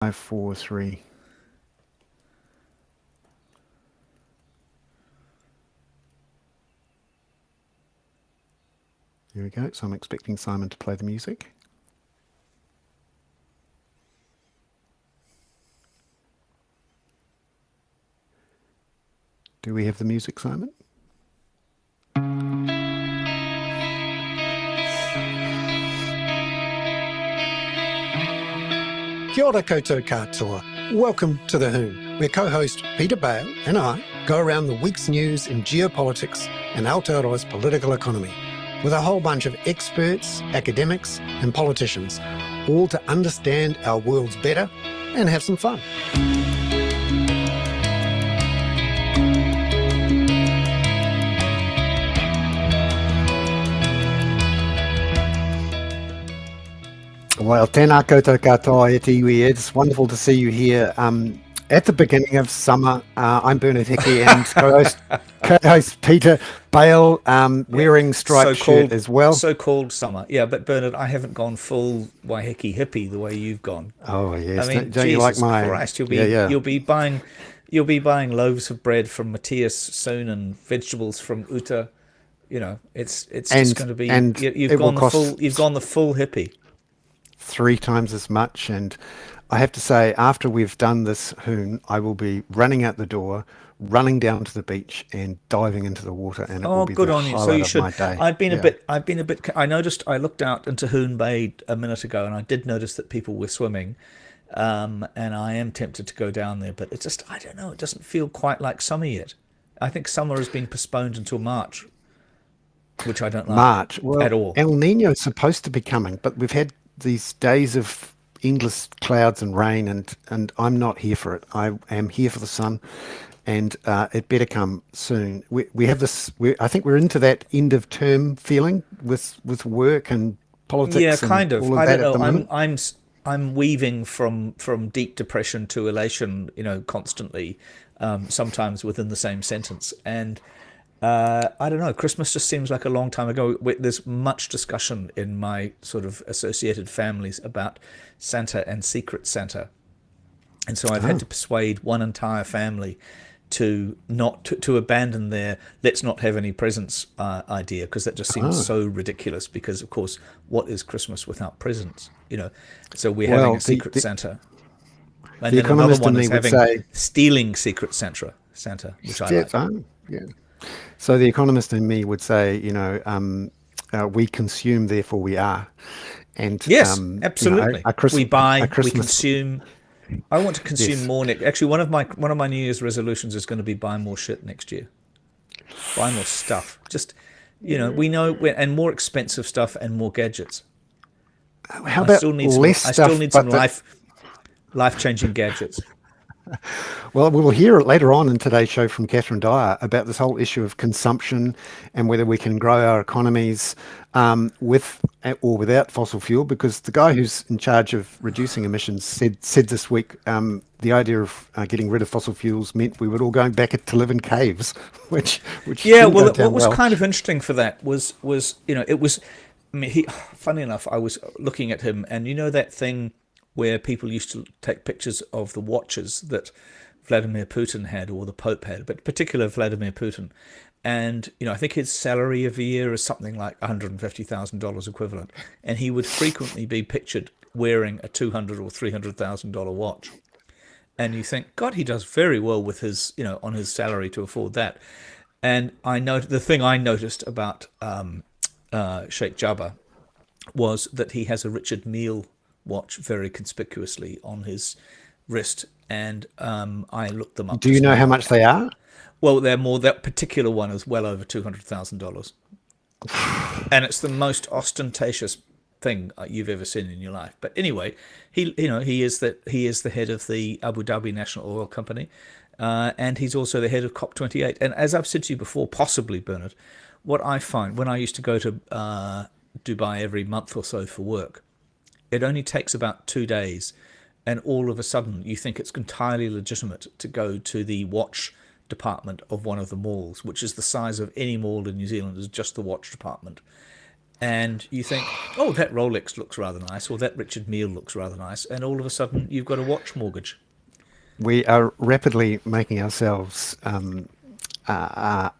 5, 4, 3. Here we go. So I'm expecting Simon to play the music. Do we have the music, Simon? Kia ora koutou katoa. Welcome to the Hoon, where co-host Peter Bale and I go around the week's news in geopolitics and Aotearoa's political economy with a whole bunch of experts, academics and politicians, all to understand our worlds better and have some fun. Well, tēnā koutou katoa e te iwi. It's wonderful to see you here at the beginning of summer. I'm Bernard Hickey and co-host Peter Bale, wearing striped shirt as well. So-called summer. Yeah, but Bernard, I haven't gone full Waiheke hippie the way you've gone. Oh, yes. I mean, don't Jesus you like my... Christ, you'll be buying loaves of bread from Matthias soon and vegetables from Uta. You know, it's just going to be... You've gone the full hippie. 3 times as much, and I have to say, after we've done this Hoon, I will be running out the door, running down to the beach, and diving into the water, and it will be good the on you. highlight So you of should. my day. I've been a bit. I noticed. I looked out into Hoon Bay a minute ago, and I did notice that people were swimming, and I am tempted to go down there, but it's just, I don't know. It doesn't feel quite like summer yet. I think summer has been postponed until March, which I don't like at all. El Nino is supposed to be coming, but we've had these days of endless clouds and rain, and I'm not here for it. I am here for the sun, and it better come soon. We have this. I think we're into that end of term feeling with work and politics. Yeah, kind of. I don't know. I'm weaving from deep depression to elation, constantly, sometimes within the same sentence. And I don't know, Christmas just seems like a long time ago. There's much discussion in my sort of associated families about Santa and Secret Santa. And so I've had to persuade one entire family to abandon their let's not have any presents idea, because that just seems so ridiculous, because of course, what is Christmas without presents? So we're having a Secret Santa. And then another one is having stealing Secret Santa, which I like. Yeah. So the economist in me would say, we consume, therefore we are. And yes, absolutely. We buy, we consume. I want to consume more. Actually, one of my New Year's resolutions is going to be buy more shit next year. Buy more stuff. Just, we know, and more expensive stuff and more gadgets. How about less stuff? I still need some life-changing gadgets. Well, we will hear it later on in today's show from Catherine Dyer about this whole issue of consumption and whether we can grow our economies with or without fossil fuel, because the guy who's in charge of reducing emissions said this week the idea of getting rid of fossil fuels meant we were all going back to live in caves, which what was kind of interesting for that was it was, I mean, funny enough, I was looking at him, and that thing where people used to take pictures of the watches that Vladimir Putin had, or the Pope had, but particularly Vladimir Putin. And, I think his salary of a year is something like $150,000 equivalent. And he would frequently be pictured wearing a $200,000 or $300,000 watch. And you think, God, he does very well with his, on his salary to afford that. And the thing I noticed about Sheikh Jabba was that he has a Richard Mille watch very conspicuously on his wrist, and I looked them up. Do you know how much they are? Well, they're more. That particular one is well over $200,000, and it's the most ostentatious thing you've ever seen in your life. But anyway, he is the head of the Abu Dhabi National Oil Company, and he's also the head of COP28. And as I've said to you before, possibly Bernard, what I find when I used to go to Dubai every month or so for work, it only takes about 2 days, and all of a sudden you think it's entirely legitimate to go to the watch department of one of the malls, which is the size of any mall in New Zealand, is just the watch department. and you think, oh, that Rolex looks rather nice, or that Richard Mille looks rather nice, and all of a sudden you've got a watch mortgage. We are rapidly making ourselves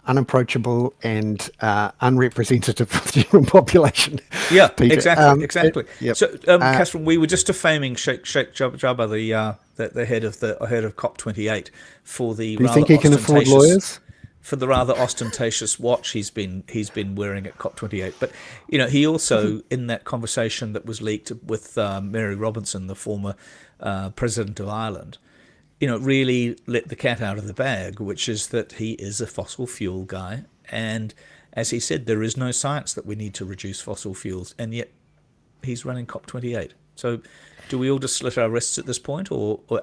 unapproachable and unrepresentative of the human population. Yeah, Peter. exactly. Yep. So, Catherine, we were just defaming Sheikh Jabba, the head of COP28, for the Do you rather think he can afford lawyers? for the rather ostentatious watch he's been wearing at COP28. But he also, in that conversation that was leaked with Mary Robinson, the former president of Ireland, really let the cat out of the bag, which is that he is a fossil fuel guy. And as he said, there is no science that we need to reduce fossil fuels. And yet he's running COP28. So do we all just slit our wrists at this point?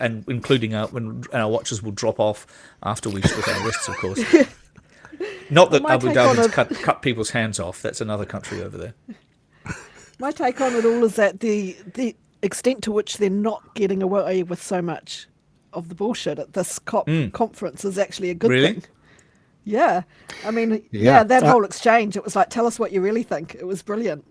And including when our watches will drop off after we've slit our wrists, of course. Not that Abu Dhabi's cut people's hands off. That's another country over there. My take on it all is that the extent to which they're not getting away with so much of the bullshit at this COP conference is actually a good thing. Yeah. I mean, that whole exchange, it was like, tell us what you really think. It was brilliant.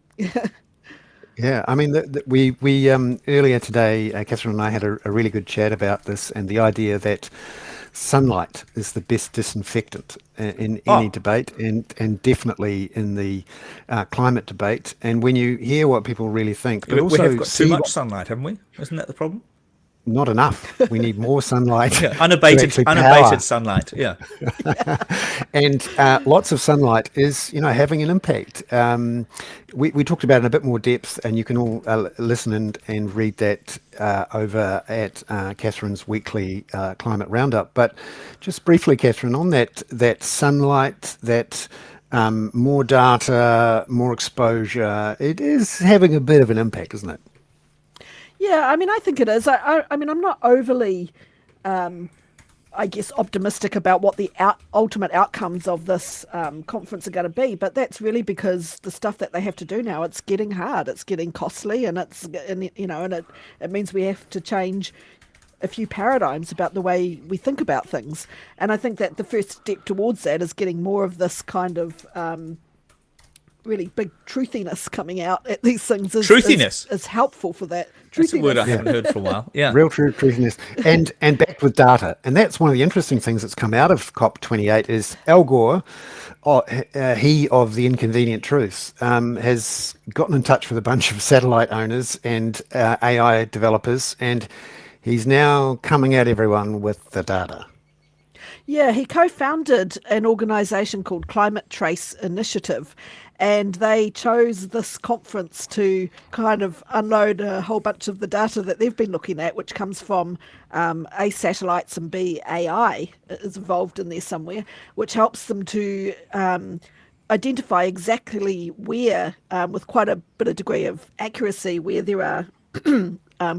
Yeah, I mean, we earlier today, Catherine and I had a really good chat about this, and the idea that sunlight is the best disinfectant in any debate, and definitely in the climate debate. And when you hear what people really think, but also we have got too much sunlight, haven't we? Isn't that the problem? Not enough. We need more sunlight. Unabated sunlight. Yeah. And lots of sunlight is, having an impact. We talked about it in a bit more depth, and you can all listen and read that over at Catherine's weekly climate roundup. But just briefly, Catherine, on that sunlight, that more data, more exposure, it is having a bit of an impact, isn't it? Yeah, I mean, I think it is. I mean, I'm not overly, I guess, optimistic about what the ultimate outcomes of this conference are going to be, but that's really because the stuff that they have to do now, it's getting hard, it's getting costly, and it means we have to change a few paradigms about the way we think about things. And I think that the first step towards that is getting more of this kind of really big truthiness coming out at these things is helpful for that. That's a word I haven't heard for a while. Yeah, real truthiness, and backed with data. And that's one of the interesting things that's come out of COP28 is Al Gore, he of the Inconvenient Truths, has gotten in touch with a bunch of satellite owners and AI developers, and he's now coming at everyone with the data. Yeah, he co-founded an organisation called Climate Trace Initiative, and they chose this conference to kind of unload a whole bunch of the data that they've been looking at, which comes from A, satellites, and B, AI is involved in there somewhere, which helps them to identify exactly where, with quite a bit of degree of accuracy, where there are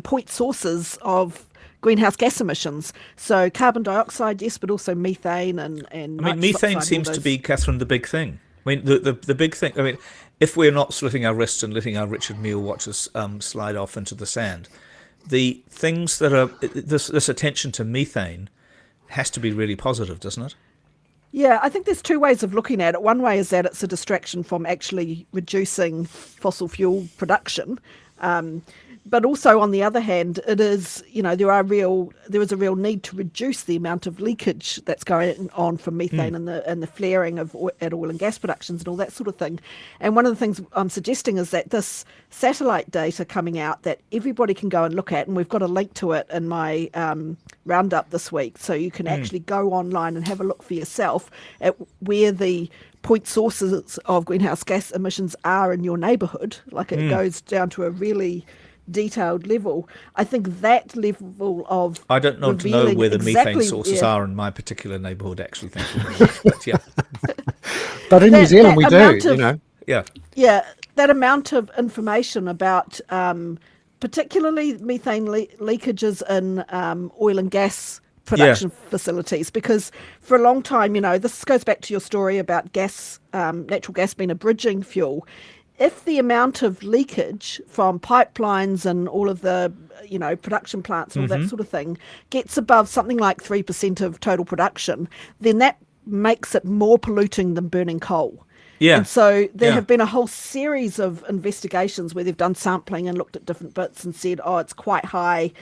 point sources of greenhouse gas emissions. So carbon dioxide, yes, but also methane and I mean, methane seems to be, Catherine, the big thing. I mean, the big thing. I mean, if we're not slitting our wrists and letting our Richard Mille watches slide off into the sand, the things that are this attention to methane has to be really positive, doesn't it? Yeah, I think there's two ways of looking at it. One way is that it's a distraction from actually reducing fossil fuel production. But also, on the other hand, it is, there is a real need to reduce the amount of leakage that's going on from methane and the flaring at oil and gas productions and all that sort of thing. And one of the things I'm suggesting is that this satellite data coming out that everybody can go and look at, and we've got a link to it in my roundup this week, so you can actually go online and have a look for yourself at where the point sources of greenhouse gas emissions are in your neighbourhood. Like it goes down to a really detailed level. I think that level of I don't know to know where the methane sources are in my particular neighbourhood, actually. Thank you. But yeah. But in New Zealand, we do, Yeah, that amount of information about particularly methane leakages in oil and gas production facilities, because for a long time, this goes back to your story about gas, natural gas being a bridging fuel. If the amount of leakage from pipelines and all of the, production plants and all that sort of thing gets above something like 3% of total production, then that makes it more polluting than burning coal. Yeah. And so there Yeah. have been a whole series of investigations where they've done sampling and looked at different bits and said, oh, it's quite high.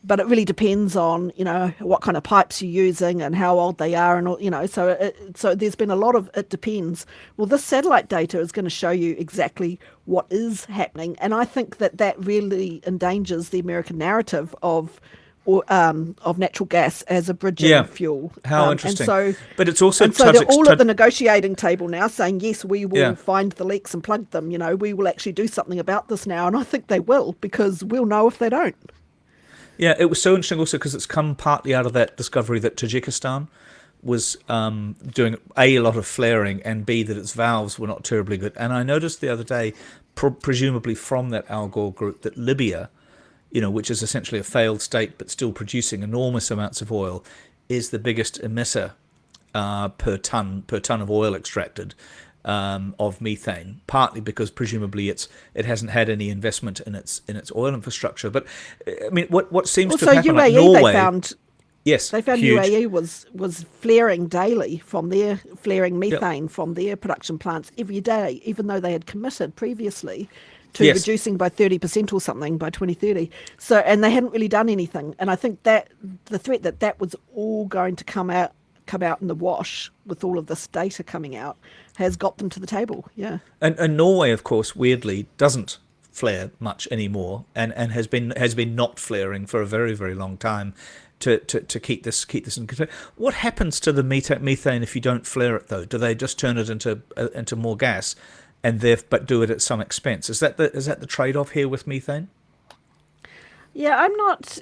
But it really depends on, what kind of pipes you're using and how old they are and all, so there's been a lot of it depends. Well, this satellite data is going to show you exactly what is happening. And I think that really endangers the American narrative of natural gas as a bridging Yeah. fuel. How interesting. And so, But it's also they're all at the negotiating table now saying, yes, we will Yeah. find the leaks and plug them. We will actually do something about this now. And I think they will, because we'll know if they don't. Yeah, it was so interesting also because it's come partly out of that discovery that Tajikistan was doing A, lot of flaring, and B, that its valves were not terribly good. And I noticed the other day, presumably from that Al Gore group, that Libya, which is essentially a failed state but still producing enormous amounts of oil, is the biggest emitter per ton of oil extracted of methane, partly because presumably it hasn't had any investment in its oil infrastructure. But I mean, what seems to Also, happen, UAE, like Norway, they found huge. UAE was flaring daily from their flaring methane from their production plants every day, even though they had committed previously to Yes. reducing by 30% or something by 2030. So, and they hadn't really done anything. And I think that the threat that was all going to come out in the wash with all of this data coming out has got them to the table. Yeah. And Norway, of course, weirdly doesn't flare much anymore, and has been not flaring for a very, very long time to keep this in control. What happens to the methane if you don't flare it, though? Do they just turn it into more gas, but do it at some expense? Is that the trade-off here with methane? Yeah, I'm not,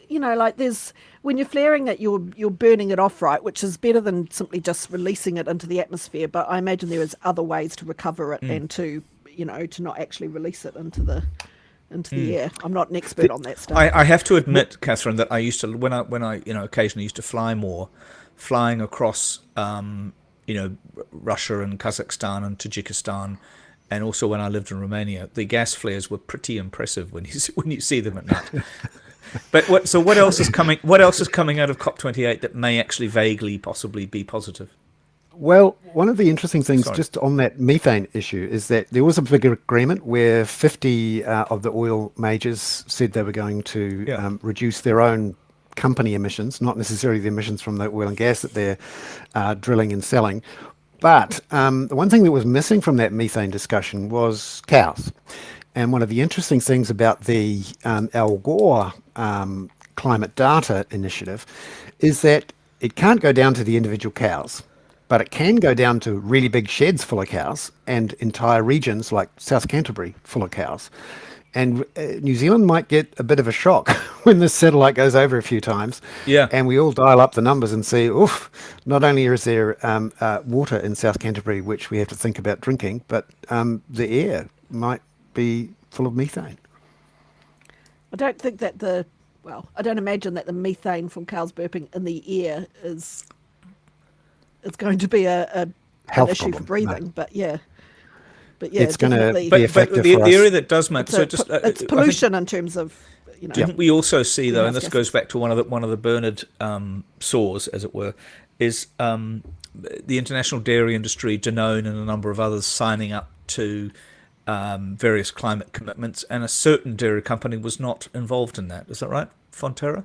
when you're flaring it, you're burning it off, right, which is better than simply just releasing it into the atmosphere. But I imagine there is other ways to recover it and to not actually release it into the air. I'm not an expert on that stuff. I have to admit, Catherine, that I used to, when I occasionally used to fly more, flying across Russia and Kazakhstan and Tajikistan, and also when I lived in Romania, the gas flares were pretty impressive when you see them at night. But what else is coming? What else is coming out of COP28 that may actually vaguely, possibly be positive? Well, one of the interesting things just on that methane issue is that there was a big agreement where 50 of the oil majors said they were going to reduce their own company emissions, not necessarily the emissions from the oil and gas that they're drilling and selling. But the one thing that was missing from that methane discussion was cows. And one of the interesting things about the Al Gore climate data initiative is that it can't go down to the individual cows, but it can go down to really big sheds full of cows and entire regions like South Canterbury full of cows. And New Zealand might get a bit of a shock when this satellite goes over a few times. Yeah. And we all dial up the numbers and see, oof, not only is there water in South Canterbury, which we have to think about drinking, but the air might be full of methane. I don't think that I don't imagine that the methane from cows burping in the air is going to be an issue problem, for breathing. no. But yeah. But yeah, It's going to definitely. be But effective the for us. area that does matter. It's pollution in terms of, Didn't we also see, though, and this greenhouse goes back to one of the Bernard sores, as it were, is the international dairy industry, Danone, and a number of others signing up to various climate commitments, and a certain dairy company was not involved in that. Is that right? Fonterra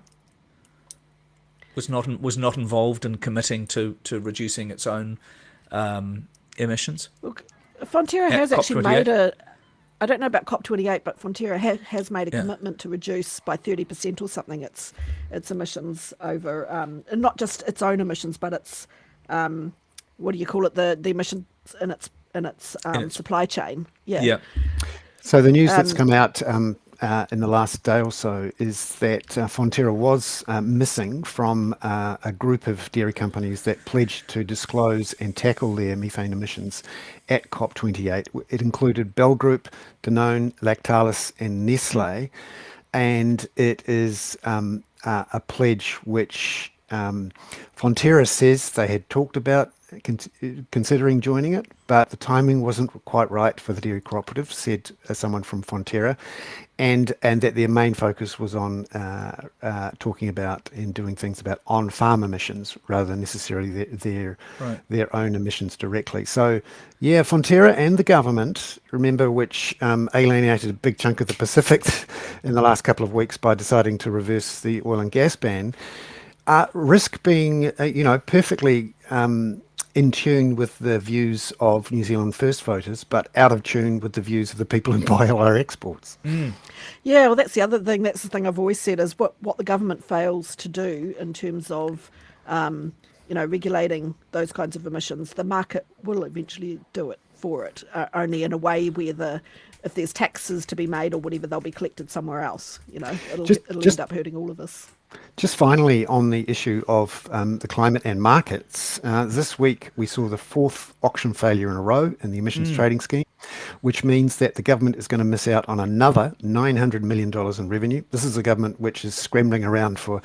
was not involved in committing to reducing its own emissions. Look, Fonterra has actually COP28? made I don't know about COP28, but Fonterra has made a commitment to reduce by 30% or something its emissions over, and not just its own emissions, but its what do you call it, the emissions in its supply chain. Yeah. So the news that's come out in the last day or so is that Fonterra was missing from a group of dairy companies that pledged to disclose and tackle their methane emissions at COP28. It included Bell Group, Danone, Lactalis and Nestle, and it is a pledge which Fonterra says they had talked about considering joining it, but the timing wasn't quite right for the dairy cooperative, said someone from Fonterra, and that their main focus was on talking about and doing things about on-farm emissions rather than necessarily Right. their own emissions directly. So, yeah, Fonterra and the government, remember, which alienated a big chunk of the Pacific in the last couple of weeks by deciding to reverse the oil and gas ban, risk being, perfectly in tune with the views of New Zealand First voters, but out of tune with the views of the people who buy all our exports. Yeah, well, that's the other thing. That's the thing I've always said is what the government fails to do in terms of, regulating those kinds of emissions. The market will eventually do it for it, only in a way where if there's taxes to be made or whatever, they'll be collected somewhere else. It'll Just, end up hurting all of us. Just finally, on the issue of the climate and markets, this week we saw the fourth auction failure in a row in the emissions trading scheme, which means that the government is going to miss out on another $900 million in revenue. This is a government which is scrambling around for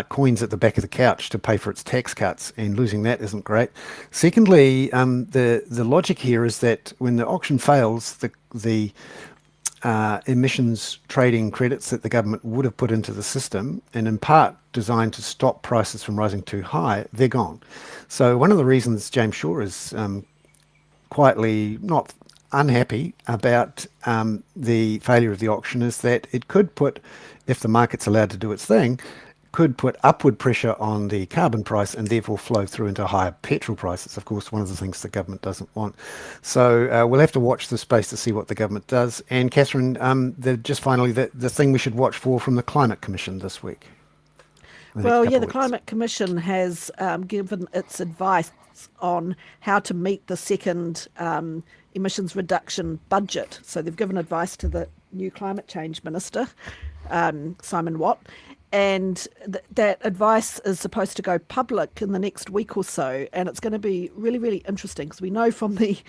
coins at the back of the couch to pay for its tax cuts, and losing that isn't great. Secondly, the logic here is that when the auction fails, the emissions trading credits that the government would have put into the system, and in part designed to stop prices from rising too high, they're gone. So one of the reasons James Shaw is quietly not unhappy about the failure of the auction is that it could put, if the market's allowed to do its thing, could put upward pressure on the carbon price and therefore flow through into higher petrol prices. Of course, one of the things the government doesn't want. So we'll have to watch the space to see what the government does. And Catherine, just finally, the thing we should watch for from the Climate Commission this week. Well, yeah, the Climate Commission has given its advice on how to meet the second emissions reduction budget. So they've given advice to the new climate change minister, Simon Watt. And that advice is supposed to go public in the next week or so, and it's going to be really, really interesting because we know from the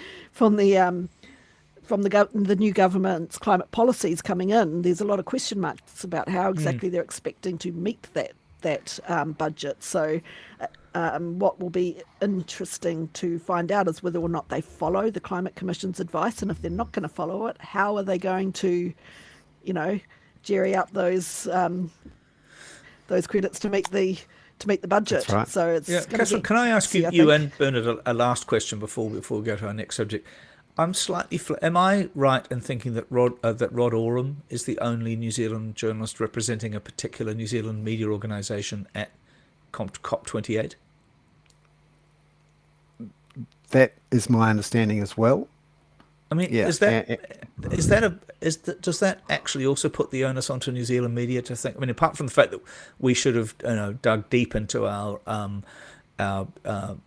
new government's climate policies coming in, there's a lot of question marks about how exactly they're expecting to meet that budget. So, what will be interesting to find out is whether or not they follow the Climate Commission's advice, and if they're not going to follow it, how are they going to, jerry up those credits to meet the budget. That's right. So it's Catherine, can I ask you and Bernard a last question before we go to our next subject? I'm slightly. Am I right in thinking that Rod Oram is the only New Zealand journalist representing a particular New Zealand media organisation at COP28? That is my understanding as well. I mean, Yeah. does that actually also put the onus onto New Zealand media to think? I mean, apart from the fact that we should have dug deep into our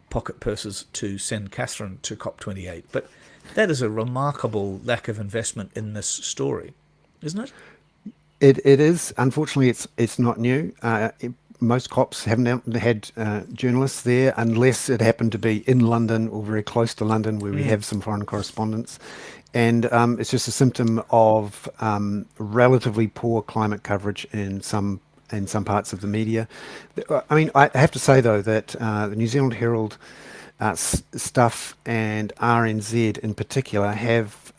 pocket purses to send Catherine to COP28, but that is a remarkable lack of investment in this story, isn't it? It is. Unfortunately, it's not new. Most COPs haven't had journalists there unless it happened to be in London or very close to London, where we have some foreign correspondents. And it's just a symptom of relatively poor climate coverage in some parts of the media. I mean, I have to say, though, that the New Zealand Herald stuff and RNZ in particular have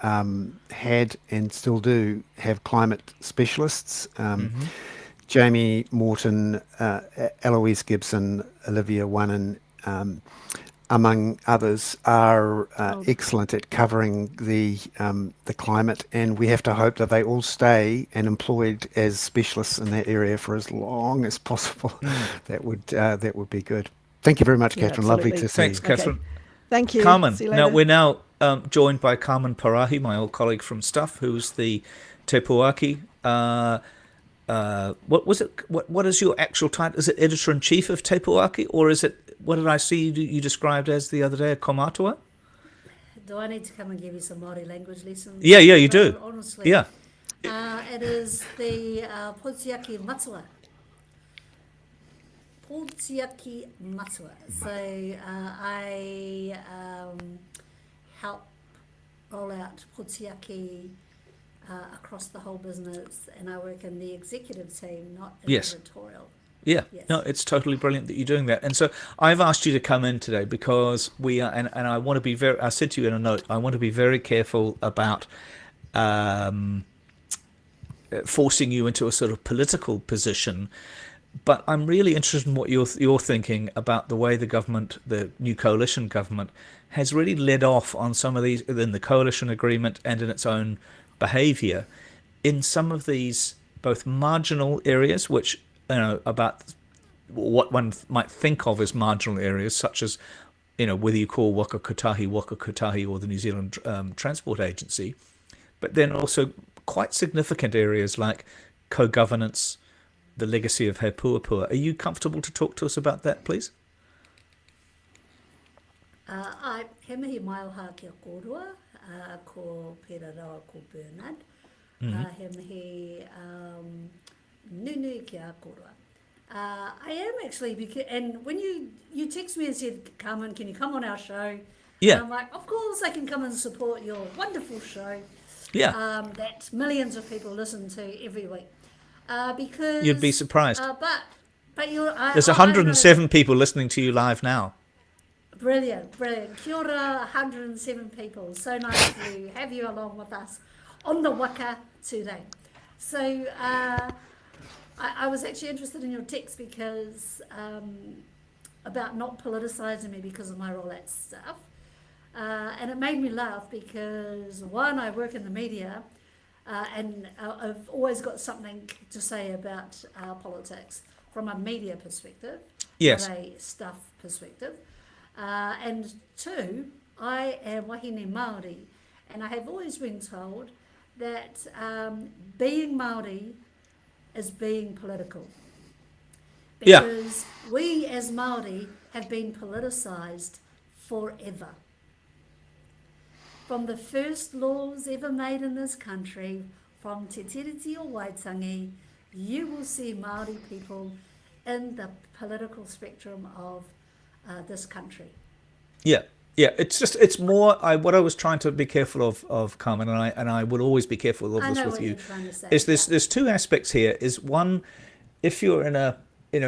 had and still do have climate specialists. Jamie Morton, Eloise Gibson, Olivia Wannon, among others, are excellent at covering the climate, and we have to hope that they all stay and employed as specialists in that area for as long as possible. That would be good. Thank you very much, Catherine. Lovely to see you. Thanks, Catherine. Okay. Thank you. Carmen. See you Now later. we're now joined by Carmen Parahi, my old colleague from Stuff, who's the Te Puaki. What was it? What is your actual title? Is it editor-in-chief of Te Puaki, or is it, what did I see you described as the other day, a komatua? Do I need to come and give you some Māori language lessons? Yeah, you do. Honestly. Yeah. It is the Pontiaki Matua. Pontiaki Matua. So I help roll out Pontiaki across the whole business, and I work in the executive team, not in Yes. editorial. Yeah, Yes. no, it's totally brilliant that you're doing that. And so I've asked you to come in today because we are, and I want to be very, I said to you in a note, I want to be very careful about um, forcing you into a sort of political position. But I'm really interested in what you're thinking about the way the government, the new coalition government, has really led off on some of these in the coalition agreement and in its own behaviour in some of these both marginal areas, which about what one might think of as marginal areas, such as whether you call Waka Kotahi or the New Zealand Transport Agency, but then also quite significant areas like co-governance, the legacy of He Puapua. Are you comfortable to talk to us about that, please? He mihi mai o ha kia kōrua, ko Pera Rawa, ko Bernard. He mihi nunui kia kōrua. I am actually, because, and when you text me and said, Carmen, can you come on our show? Yeah. And I'm like, of course I can come and support your wonderful show. Yeah. That millions of people listen to every week. Because You'd be surprised. But you're... There's 107 people listening to you live now. Brilliant. Kia ora, 107 people. So nice to have you along with us on the waka today. So I was actually interested in your text because about not politicising me because of my role at stuff. And it made me laugh because, one, I work in the media and I've always got something to say about politics from a media perspective, Yes. from a staff perspective. And two, I am wahine Māori, and I have always been told that being Māori is being political. Yeah. Because we as Māori have been politicised forever. From the first laws ever made in this country, from Te Tiriti o Waitangi, you will see Māori people in the political spectrum of this country. Yeah. It's more. What I was trying to be careful of, Carmen, and I will always be careful of I this know with what you. you're trying to say. Is there's two aspects here. Is one, if you're in a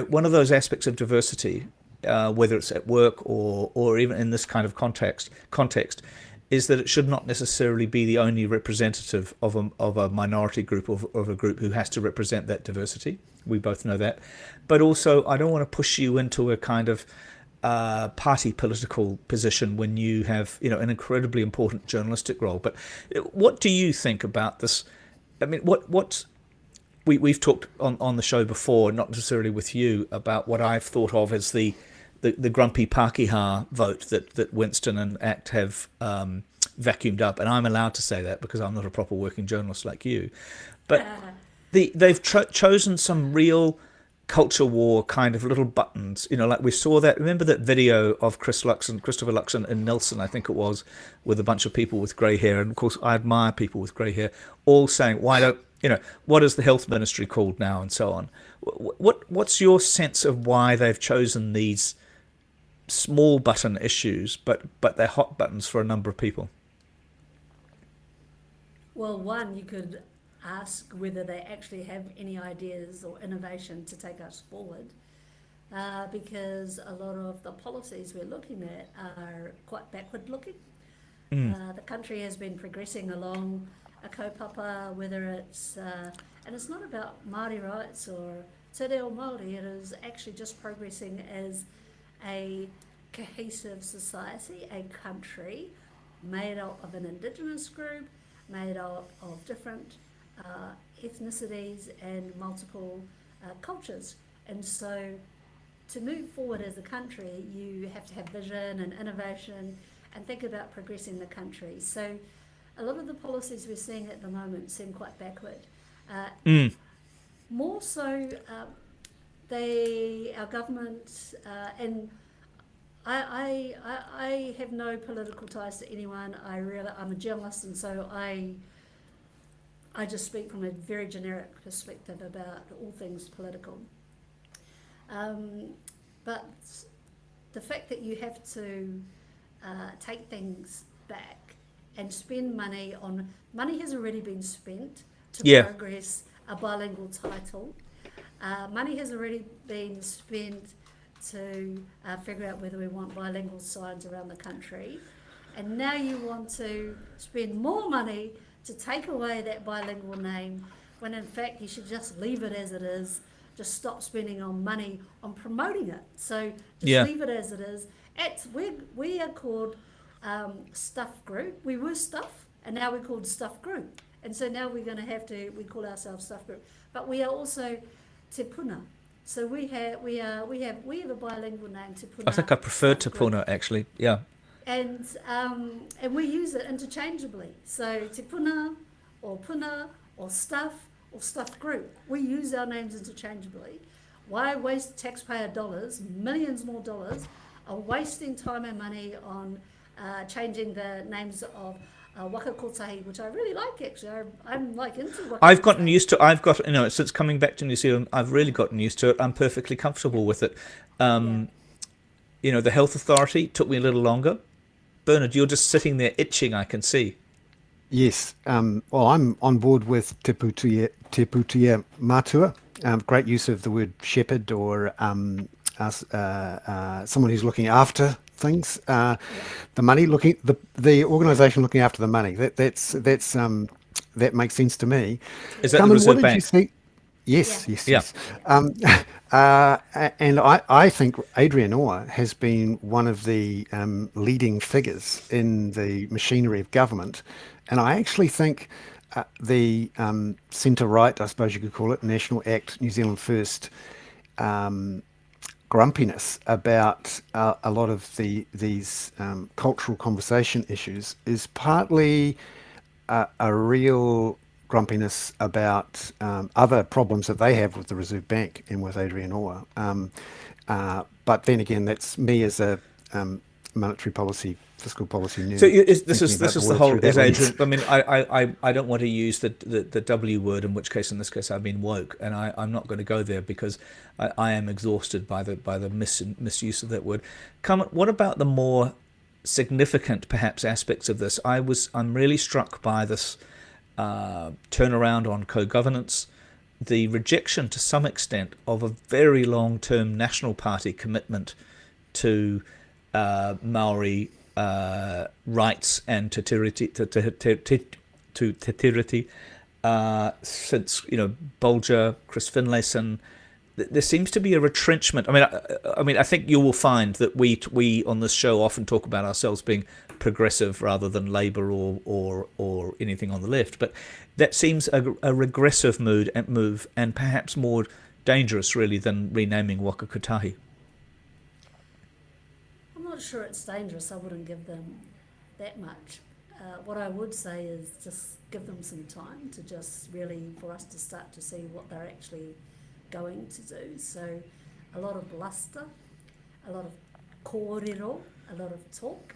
one of those aspects of diversity, whether it's at work or even in this kind of context, is that it should not necessarily be the only representative of a minority group or of a group who has to represent that diversity. We both know that, but also I don't want to push you into a kind of party political position when you have an incredibly important journalistic role. But what do you think about this? I mean, we've talked on the show before, not necessarily with you, about what I've thought of as the grumpy Pākehā vote that Winston and ACT have vacuumed up, and I'm allowed to say that because I'm not a proper working journalist like you. But they've chosen some real culture war kind of little buttons, like we saw that. Remember that video of Christopher Luxon in Nelson, I think it was, with a bunch of people with grey hair, and of course I admire people with grey hair, all saying, "Why don't what is the health ministry called now?" and so on. What's your sense of why they've chosen these small button issues, but they're hot buttons for a number of people? Well, one, you could ask whether they actually have any ideas or innovation to take us forward, because a lot of the policies we're looking at are quite backward looking. The country has been progressing along a kaupapa, whether it's, and it's not about Māori rights or te reo Māori, it is actually just progressing as a cohesive society, a country made up of an indigenous group, made up of different ethnicities and multiple cultures. And so to move forward as a country, you have to have vision and innovation and think about progressing the country. So a lot of the policies we're seeing at the moment seem quite backward. More so, our government, and I have no political ties to anyone. I'm a journalist, and so I just speak from a very generic perspective about all things political. But the fact that you have to take things back and spend money has already been spent to progress a bilingual title. Money has already been spent to figure out whether we want bilingual signs around the country. And now you want to spend more money to take away that bilingual name, when in fact you should just leave it as it is. Just stop spending on money on promoting it. So just leave it as it is. We are called Stuff Group. We were Stuff, and now we're called Stuff Group. And so now we're going to we call ourselves Stuff Group. But we are also Te Puna. So we have a bilingual name, Te Puna. I think I prefer Te Stuff Puna, Group. actually. Yeah. And we use it interchangeably. So Te Puna or Stuff Group. We use our names interchangeably. Why waste taxpayer dollars, millions more dollars, are wasting time and money on changing the names of Waka Kotahi, which I really like, actually. I'm like into Waka I've gotten Kotahi. used to, since coming back to New Zealand, I've really gotten used to it. I'm perfectly comfortable with it. The health authority took me a little longer. Bernard, you're just sitting there itching, I can see. Yes. Well, I'm on board with Te Putia Matua. Great use of the word shepherd or someone who's looking after things. The money, the organisation looking after the money. That makes sense to me. Is that the Carmen, Reserve what did Bank? you see? Yes, yes, Yeah. yes. And I think Adrian Orr has been one of the leading figures in the machinery of government. And I actually think the centre-right, I suppose you could call it, National Act, New Zealand First, grumpiness about a lot of these cultural conversation issues is partly a real grumpiness about other problems that they have with the Reserve Bank and with Adrian Orr. But then again, that's me as a monetary policy, fiscal policy nerd. So this thinking is about the world whole, through that as lens. Adrian. I mean, I don't want to use the W word, in which in this case I mean woke, and I'm not going to go there because I am exhausted by the misuse of that word. What about the more significant, perhaps, aspects of this? I'm really struck by this turnaround on co-governance, the rejection to some extent of a very long-term National Party commitment to Maori rights and te tiriti, since Bolger, Chris Finlayson. There seems to be a retrenchment. I think you will find that we on this show often talk about ourselves being progressive rather than Labour or anything on the left, but that seems a regressive move, and perhaps more dangerous really than renaming Waka Kotahi. I'm not sure it's dangerous. I wouldn't give them that much. What I would say is just give them some time to just really, for us to start to see what they're actually going to do. So a lot of bluster, a lot of kōrero, a lot of talk,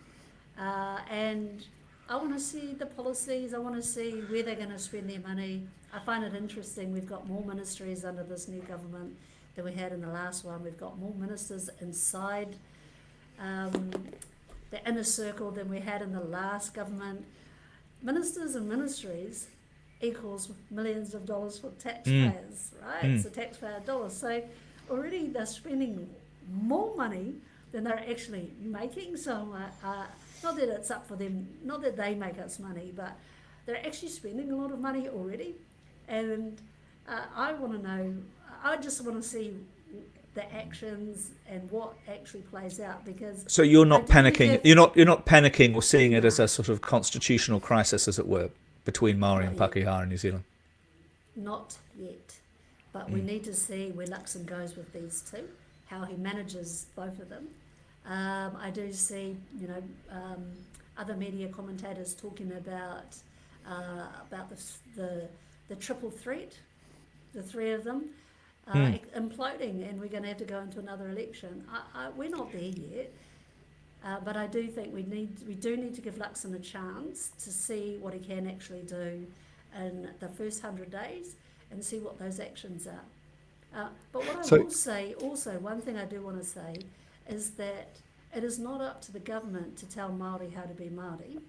and I want to see the policies. I want to see where they're going to spend their money. I find it interesting. We've got more ministries under this new government than we had in the last one. We've got more ministers inside the inner circle than we had in the last government. Ministers and ministries equals millions of dollars for taxpayers, right? So taxpayer dollars. So already they're spending more money than they're actually making. So not that it's up for them, not that they make us money, but they're actually spending a lot of money already. And I want to know, I just want to see the actions and what actually plays out, because So you're not panicking. You're not panicking or seeing it as a sort of constitutional crisis, as it were, between Maori and Pākehā in New Zealand. Not yet, but we need to see where Luxon goes with these two, how he manages both of them. I do see, other media commentators talking about the triple threat, the three of them imploding, and we're going to have to go into another election. We're not there yet, but I do think we do need to give Luxon a chance to see what he can actually do in the first 100 days and see what those actions are. But what I will say, also, one thing I do want to say is that it is not up to the government to tell Māori how to be Māori.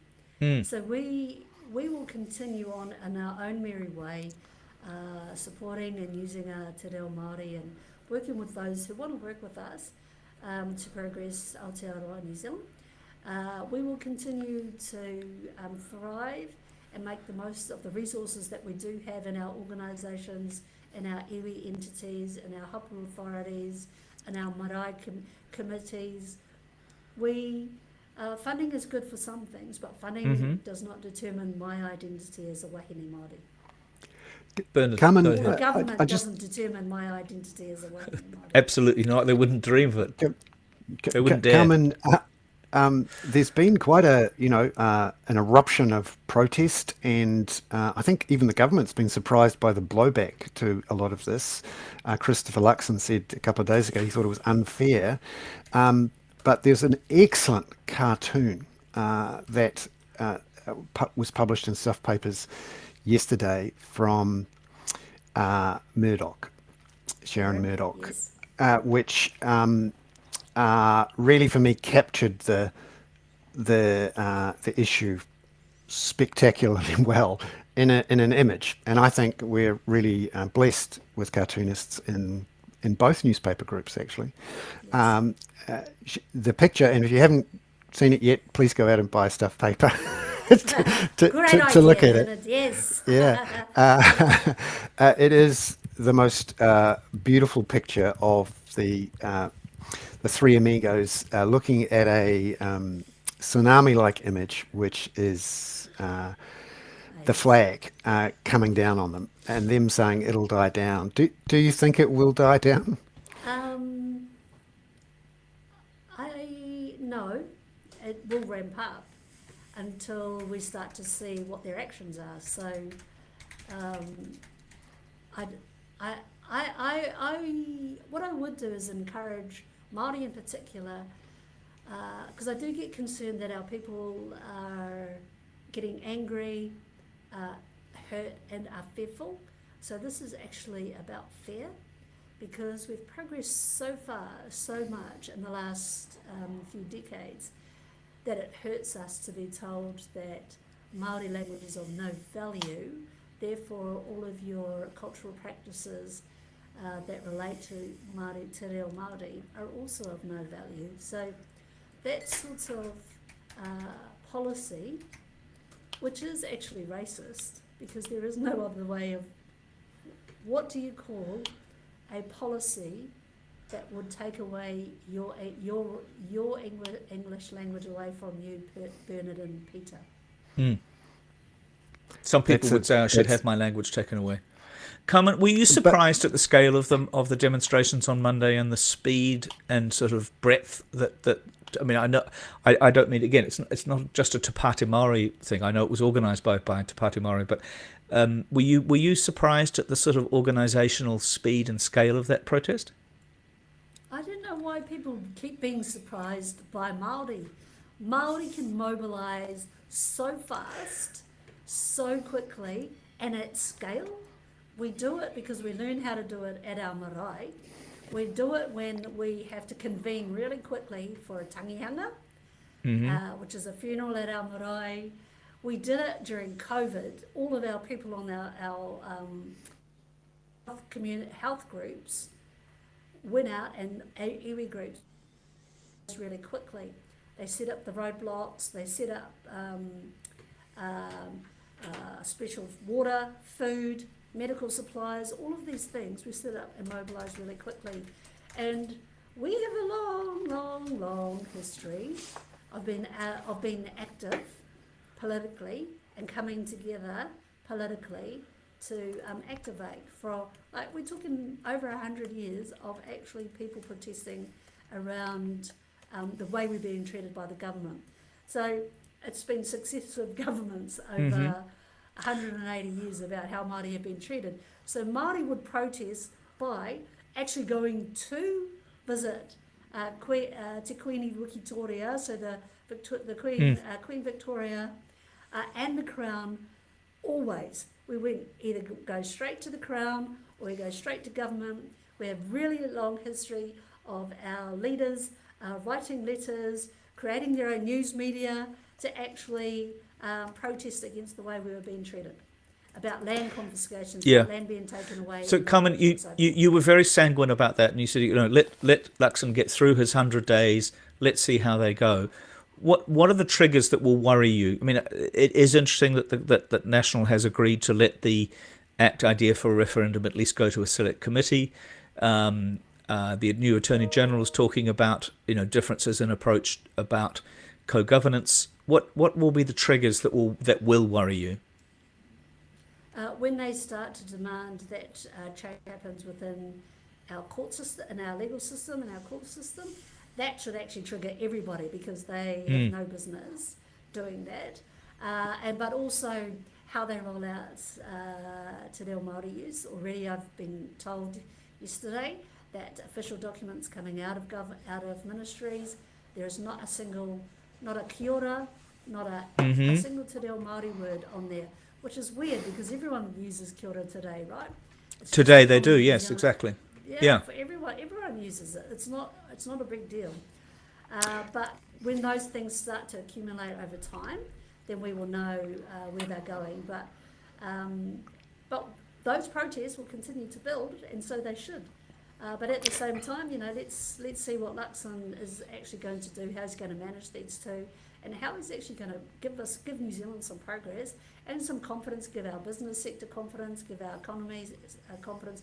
So we will continue on in our own merry way, supporting and using our te reo Māori and working with those who want to work with us to progress Aotearoa New Zealand. We will continue to thrive and make the most of the resources that we do have in our organisations, in our iwi entities, in our hapu authorities, in our marae committees. Funding is good for some things, but funding does not determine my identity as a wahine Māori. Bernard, Carmen, go The ahead. government I just doesn't determine my identity as a wahine Māori. Absolutely not. They wouldn't dream of it. They wouldn't dare. Carmen, there's been quite an eruption of protest, and I think even the government's been surprised by the blowback to a lot of this. Christopher Luxon said a couple of days ago he thought it was unfair, but there's an excellent cartoon that was published in Stuff Papers yesterday from Murdoch, Sharon Murdoch, Yes. which really for me captured the issue spectacularly well in an image. And I think we're really blessed with cartoonists in both newspaper groups actually. The picture, and if you haven't seen it yet, please go out and buy a Stuff Paper Great idea, to look at it. Bernard, yes. Yeah, it is the most beautiful picture of the three amigos looking at a tsunami-like image, which is the flag coming down on them, and them saying it'll die down. Do you think it will die down? No, it will ramp up until we start to see what their actions are. So, what I would do is encourage Māori in particular, because I do get concerned that our people are getting angry, hurt, and are fearful. So this is actually about fear, because we've progressed so far, so much in the last few decades, that it hurts us to be told that Māori language is of no value, therefore all of your cultural practices that relate to Māori, te reo Māori, are also of no value. So that sort of policy, which is actually racist, because there is no other way of, what do you call a policy that would take away your English language away from you, Bernard and Peter? Some people would say I should have my language taken away. Carmen, were you surprised at the scale of the demonstrations on Monday and the speed and sort of breadth that I mean, I know I don't mean, again, it's not just a Te Pāti Māori thing. I know it was organised by Te Pāti Māori, but were you surprised at the sort of organisational speed and scale of that protest? I don't know why people keep being surprised by Māori. Māori can mobilise so fast, so quickly, and at scale. We do it because we learn how to do it at our marae. We do it when we have to convene really quickly for a tangihanga, which is a funeral at our marae. We did it during COVID. All of our people on our health groups went out, and iwi groups really quickly. They set up the roadblocks, they set up special water, food, medical supplies, all of these things we set up and mobilised really quickly. And we have a long history of being active politically and coming together politically to activate for, like, we're talking over 100 years of actually people protesting around the way we're being treated by the government. So it's been successive governments over 180 years about how Māori have been treated. So Māori would protest by actually going to visit Te Queenie Wikitoria, so the Queen, Queen Victoria and the Crown. Always we went either go straight to the Crown or we go straight to government. We have really long history of our leaders writing letters, creating their own news media to actually protest against the way we were being treated. about land confiscations, Yeah. about land being taken away. So, and Carmen, and so forth. you were very sanguine about that, and you said, let Luxon get through his 100 days. Let's see how they go. What are the triggers that will worry you? I mean, it is interesting that National has agreed to let the Act idea for a referendum at least go to a select committee. The new Attorney General is talking about differences in approach about co-governance. What will be the triggers that will worry you? When they start to demand that change happens within our court system, in our legal system, in our court system, that should actually trigger everybody because they have no business doing that. But also how they roll out Te Reo Māori use. Already I've been told yesterday that official documents coming out of ministries, there is not a kia ora, not a single Te Reo Māori word on there, which is weird because everyone uses kia ora today, right? Today they do, yes, exactly. Yeah. For everyone uses it. It's not a big deal. But when those things start to accumulate over time, then we will know where they're going. But those protests will continue to build, and so they should. But at the same time, let's see what Luxon is actually going to do, how he's going to manage these two, and how he's actually going to give New Zealand some progress and some confidence, give our business sector confidence, give our economies confidence,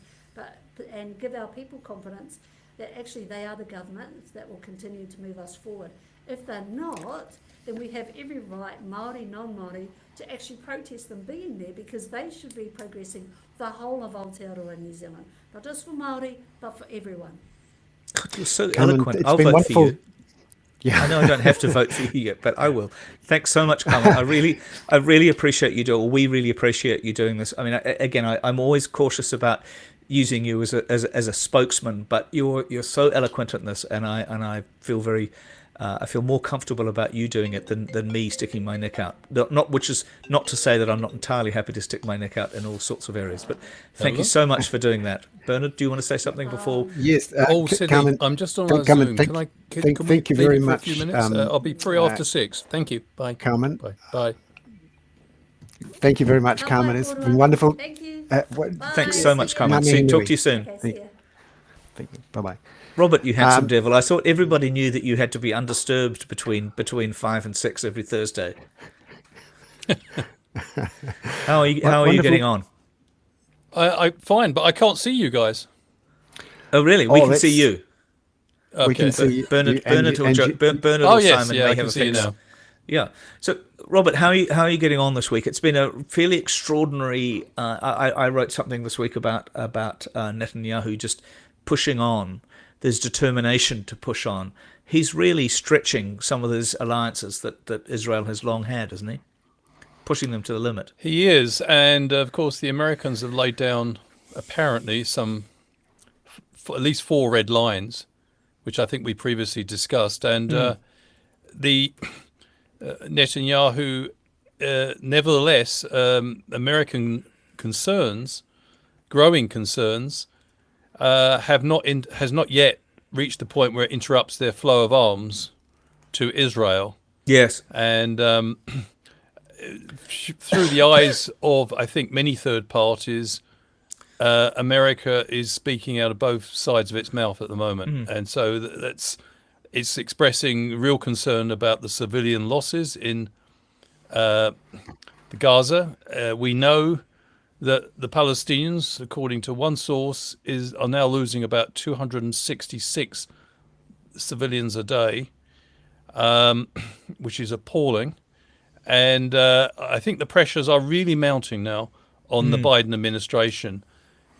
and give our people confidence that actually they are the government that will continue to move us forward. If they're not, then we have every right, Māori, non-Māori, to actually protest them being there because they should be progressing the whole of Aotearoa New Zealand, not just for Māori, but for everyone. God, you're so Carmen, eloquent. it's I'll been vote wonderful. for you. Yeah. I know I don't have to vote for you yet, but I will. Thanks so much, Carmen. I really appreciate you doing. We really appreciate you doing this. I mean, I'm always cautious about using you as a spokesman, but you're so eloquent in this, and I feel I feel more comfortable about you doing it than me sticking my neck out. Which is not to say that I'm not entirely happy to stick my neck out in all sorts of areas, but thank you so much for doing that. Bernard, do you want to say something before? Yes. Cindy, Carmen, I'm just on Carmen, Zoom. Can we thank you leave very it for much. a few minutes? I'll be free after 6. Thank you. Bye. Carmen. Bye. Thank you very much, Carmen. It's been wonderful. Thank you. Thanks so much, Carmen. Talk to you soon. Okay, see ya. Thank you. Bye-bye. Robert, you handsome devil. I thought everybody knew that you had to be undisturbed between 5 and 6 every Thursday. How are you getting on? I fine, but I can't see you guys. Oh, really? We can see you. Okay. We can see Bernard or yes, Simon yeah, may I have can a see you fix. now. Yeah. So, Robert, how are you getting on this week? It's been a fairly extraordinary. I wrote something this week about Netanyahu just pushing on. There's determination to push on. He's really stretching some of those alliances that Israel has long had, isn't he? Pushing them to the limit. He is, and of course the Americans have laid down apparently some at least 4 red lines, which I think we previously discussed, and the Netanyahu, nevertheless, American concerns, growing concerns, has not yet reached the point where it interrupts their flow of arms to Israel. Yes. And through the eyes of, I think, many third parties, America is speaking out of both sides of its mouth at the moment. And so it's expressing real concern about the civilian losses in the Gaza. We know that the Palestinians, according to one source, are now losing about 266 civilians a day, which is appalling. And I think the pressures are really mounting now on the Biden administration.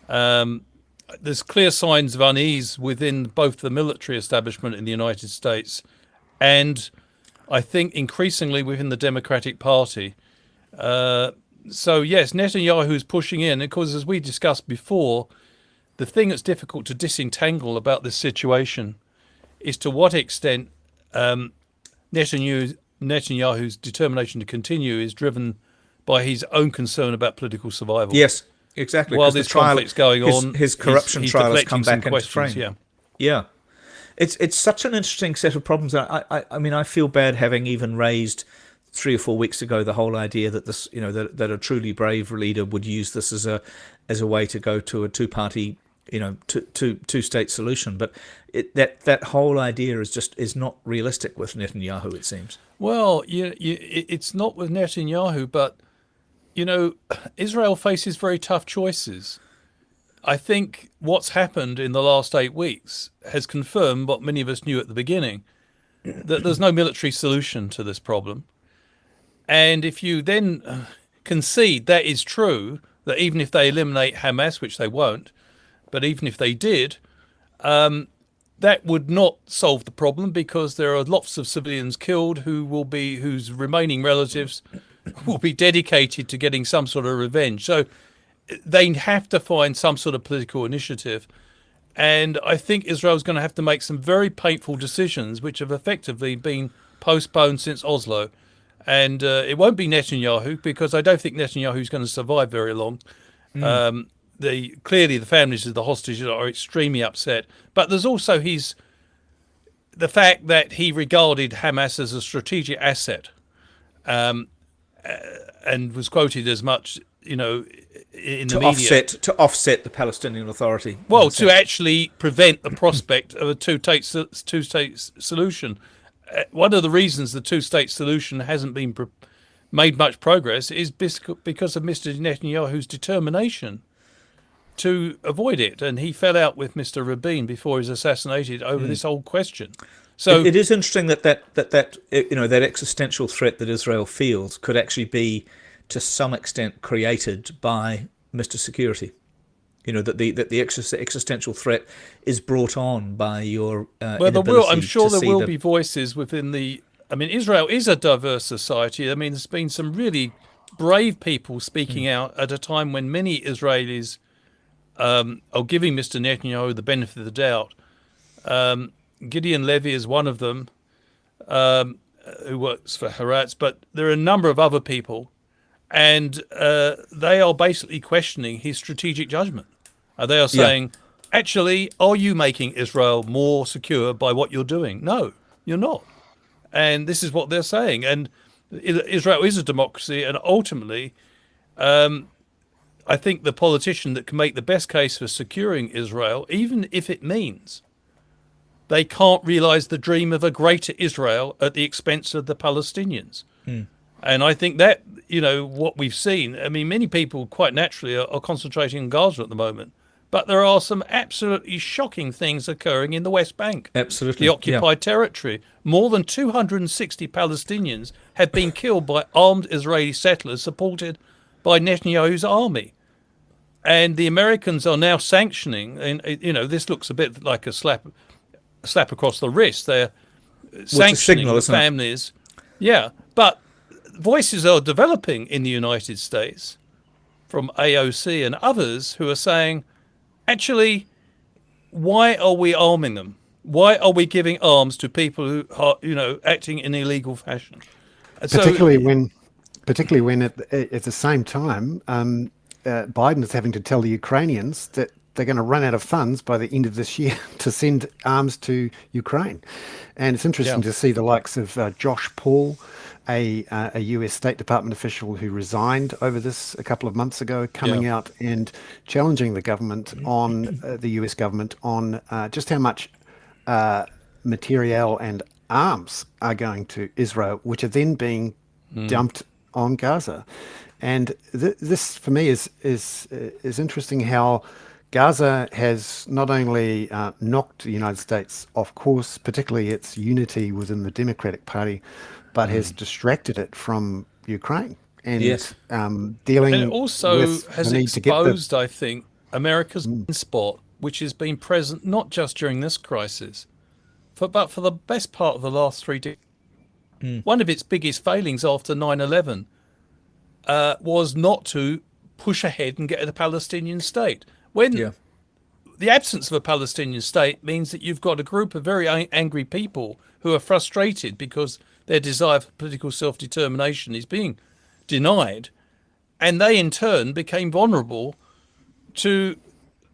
There's clear signs of unease within both the military establishment in the United States and I think increasingly within the Democratic Party. So yes, Netanyahu is pushing in, because as we discussed before, the thing that's difficult to disentangle about this situation is to what extent Netanyahu's determination to continue is driven by his own concern about political survival. Yes, exactly. While this conflict's going on, his corruption he's trial has come deflecting back some into frame. questions, Yeah. It's such an interesting set of problems. I mean, I feel bad having even raised 3 or 4 weeks ago, the whole idea that this, that a truly brave leader would use this as a way to go to a two-party, two-state solution. But that whole idea is not realistic with Netanyahu, it seems. Well, it's not with Netanyahu, but Israel faces very tough choices. I think what's happened in the last 8 weeks has confirmed what many of us knew at the beginning, that there's no military solution to this problem. And if you then concede that is true, that even if they eliminate Hamas, which they won't, but even if they did, that would not solve the problem, because there are lots of civilians killed whose remaining relatives will be dedicated to getting some sort of revenge. So they have to find some sort of political initiative. And I think Israel's going to have to make some very painful decisions, which have effectively been postponed since Oslo. And it won't be Netanyahu, because I don't think Netanyahu's going to survive very long. Clearly the families of the hostages are extremely upset. But there's also the fact that he regarded Hamas as a strategic asset, and was quoted as much, in the media. To offset the Palestinian Authority. Well, to actually prevent the prospect of a two-state solution. One of the reasons the two-state solution hasn't been made much progress is because of Mr. Netanyahu's determination to avoid it, and he fell out with Mr. Rabin before he was assassinated over this whole question. So it is interesting that existential threat that Israel feels could actually be, to some extent, created by Mr. Security. That the existential threat is brought on by your I'm sure there will be voices within the. I mean, Israel is a diverse society. I mean, there's been some really brave people speaking out at a time when many Israelis are giving Mr. Netanyahu the benefit of the doubt. Gideon Levy is one of them, who works for Haaretz, but there are a number of other people, and they are basically questioning his strategic judgment. They are saying, actually, are you making Israel more secure by what you're doing? No, you're not. And this is what they're saying. And Israel is a democracy, and ultimately, I think the politician that can make the best case for securing Israel, even if it means they can't realize the dream of a greater Israel at the expense of the Palestinians. And I think that, what we've seen, I mean, many people quite naturally are concentrating on Gaza at the moment, but there are some absolutely shocking things occurring in the West Bank. Absolutely. The occupied territory. More than 260 Palestinians have been killed by armed Israeli settlers supported by Netanyahu's army. And the Americans are now sanctioning, and this looks a bit like a slap across the wrist. They're sanctioning the families. Yeah, but voices are developing in the United States from AOC and others who are saying, actually, why are we arming them? Why are we giving arms to people who are, acting in illegal fashion? Particularly when at the same time, Biden is having to tell the Ukrainians that they're going to run out of funds by the end of this year to send arms to Ukraine. And it's interesting to see the likes of Josh Paul, a US State Department official who resigned over this a couple of months ago, coming out and challenging the government on the US government on just how much materiel and arms are going to Israel, which are then being dumped on Gaza. And this, for me, is interesting how Gaza has not only knocked the United States off course, particularly its unity within the Democratic Party, but has distracted it from Ukraine and dealing. And it also with has the need to get exposed, I think, America's blind spot, which has been present not just during this crisis, but for the best part of the last 3 decades. One of its biggest failings after 9/11 was not to push ahead and get a Palestinian state. When the absence of a Palestinian state means that you've got a group of very angry people who are frustrated because their desire for political self-determination is being denied, and they in turn became vulnerable to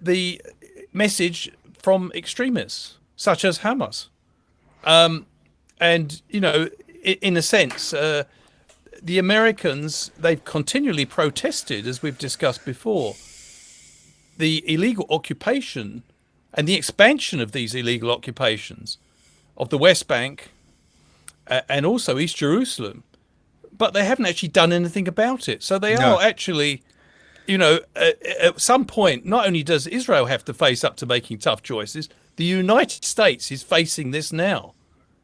the message from extremists such as Hamas. And, in a sense, the Americans, they've continually protested, as we've discussed before, the illegal occupation and the expansion of these illegal occupations of the West Bank and also East Jerusalem. But they haven't actually done anything about it. So they are actually, at some point, not only does Israel have to face up to making tough choices, the United States is facing this now.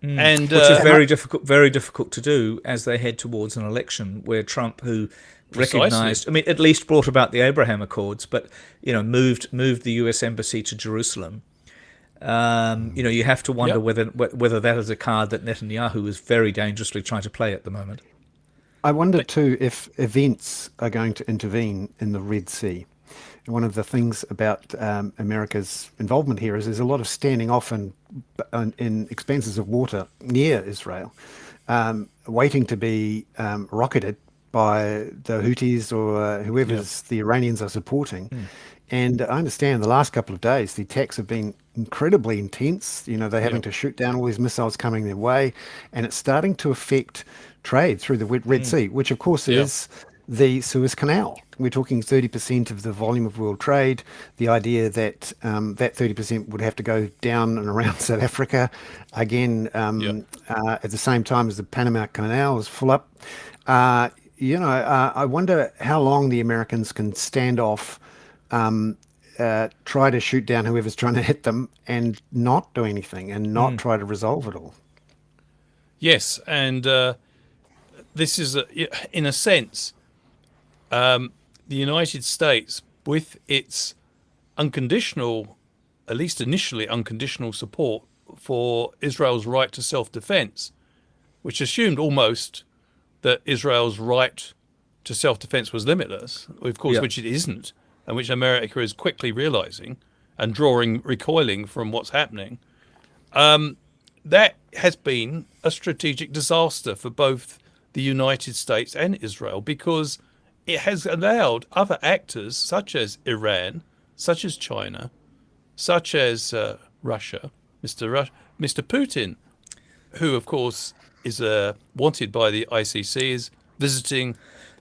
And which is very difficult to do as they head towards an election where Trump, who recognized, at least brought about the Abraham Accords, but moved the U.S. embassy to Jerusalem. You have to wonder whether that is a card that Netanyahu is very dangerously trying to play at the moment. I wonder too if events are going to intervene in the Red Sea. And one of the things about America's involvement here is there's a lot of standing off in expanses of water near Israel, waiting to be rocketed by the Houthis or whoever the Iranians are supporting. And I understand the last couple of days, the attacks have been incredibly intense. They're having to shoot down all these missiles coming their way, and it's starting to affect trade through the Red Sea, which of course is the Suez Canal. We're talking 30% of the volume of world trade. The idea that that 30% would have to go down and around South Africa again at the same time as the Panama Canal is full up. I wonder how long the Americans can stand off, try to shoot down whoever's trying to hit them and not do anything and not try to resolve it all. Yes, and this is, in a sense, the United States, with its unconditional, at least initially unconditional support for Israel's right to self-defense, which assumed almost that Israel's right to self-defense was limitless, of course, which it isn't, and which America is quickly realizing and recoiling from what's happening. That has been a strategic disaster for both the United States and Israel, because it has allowed other actors such as Iran, such as China, such as Russia, Mr. Putin, who of course is wanted by the ICC, is visiting.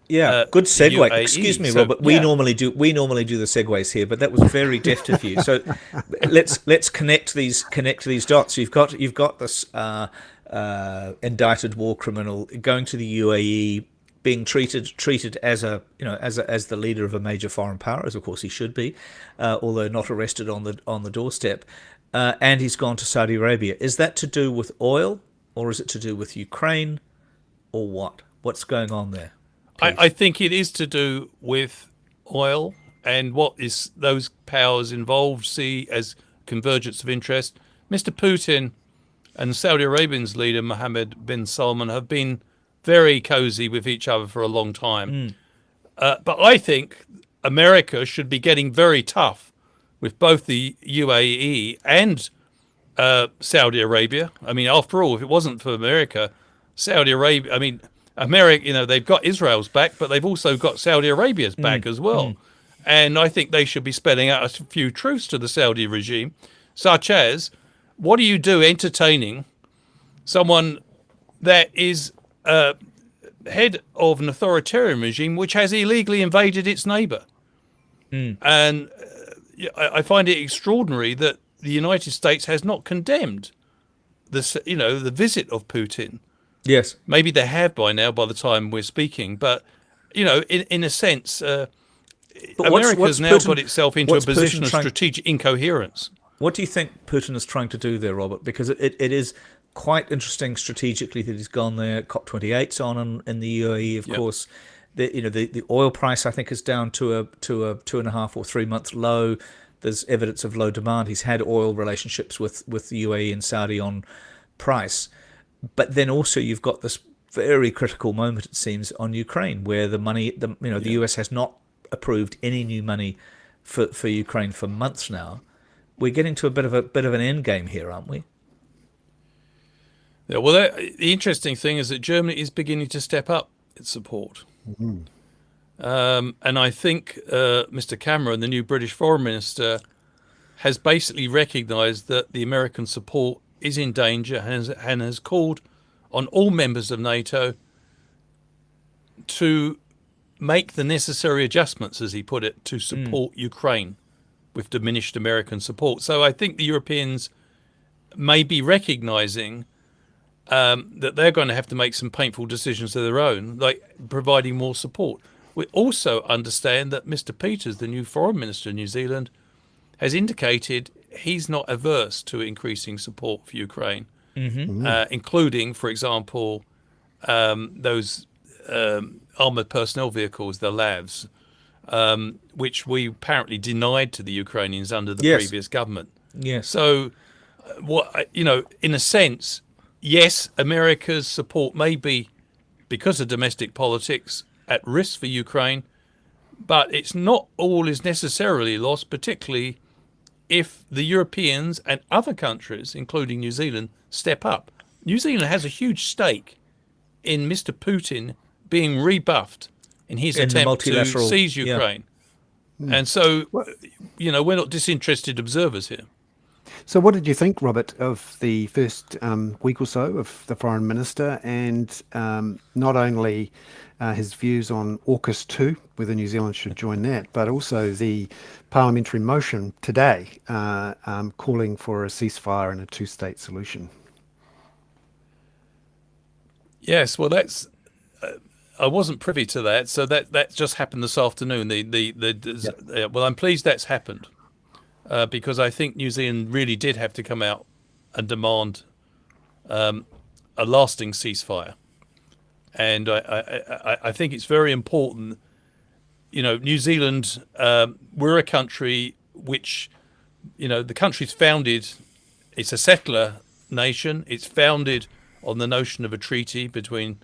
Good segue. UAE. Excuse me, Robert. We normally do the segues here, but that was very deft of you. So let's connect these dots. You've got this indicted war criminal going to the UAE, being treated as as the leader of a major foreign power, as of course he should be, although not arrested on the doorstep. And he's gone to Saudi Arabia. Is that to do with oil, or is it to do with Ukraine, or what? What's going on there? I think it is to do with oil and what is those powers involved see as convergence of interest. Mr. Putin and Saudi Arabia's leader Mohammed bin Salman have been very cozy with each other for a long time. But I think America should be getting very tough with both the UAE and Saudi Arabia. I mean, after all, if it wasn't for America, Saudi Arabia, America, they've got Israel's back, but they've also got Saudi Arabia's back as well. And I think they should be spelling out a few truths to the Saudi regime, such as, what do you do entertaining someone that is head of an authoritarian regime which has illegally invaded its neighbour? And I find it extraordinary that the United States has not condemned the visit of Putin. Yes, maybe they have by now, by the time we're speaking. But in a sense, America's now got itself into a position of strategic incoherence. What do you think Putin is trying to do there, Robert? Because it is quite interesting strategically that he's gone there. COP28's on in the UAE, of course. The oil price, I think, is down to a 2.5 or 3 month low. There's evidence of low demand. He's had oil relationships with the UAE and Saudi on price. But then also you've got this very critical moment, it seems, on Ukraine, where the US has not approved any new money for Ukraine for months now. We're getting to a bit of an end game here, aren't we? Yeah. Well, the interesting thing is that Germany is beginning to step up its support, and I think Mr. Cameron, the new British Foreign Minister, has basically recognised that the American support is in danger and has called on all members of NATO to make the necessary adjustments, as he put it, to support Ukraine with diminished American support. So I think the Europeans may be recognizing that they're going to have to make some painful decisions of their own, like providing more support. We also understand that Mr. Peters, the new foreign minister of New Zealand, has indicated he's not averse to increasing support for Ukraine, including, for example, those armoured personnel vehicles, the LAVs, which we apparently denied to the Ukrainians under the previous government. Yes. So, in a sense, yes, America's support may be, because of domestic politics, at risk for Ukraine, but it's not all is necessarily lost, particularly if the Europeans and other countries, including New Zealand, step up. New Zealand has a huge stake in Mr. Putin being rebuffed in his attempt to seize Ukraine. And so, we're not disinterested observers here. So what did you think, Robert, of the first week or so of the Foreign Minister, and not only his views on AUKUS 2, whether New Zealand should join that, but also the parliamentary motion today calling for a ceasefire and a two-state solution? Yes, well, that's... I wasn't privy to that, so that just happened this afternoon. Well, I'm pleased that's happened. Because I think New Zealand really did have to come out and demand a lasting ceasefire. And I think it's very important. New Zealand, we're a country which, the country's founded, it's a settler nation. It's founded on the notion of a treaty between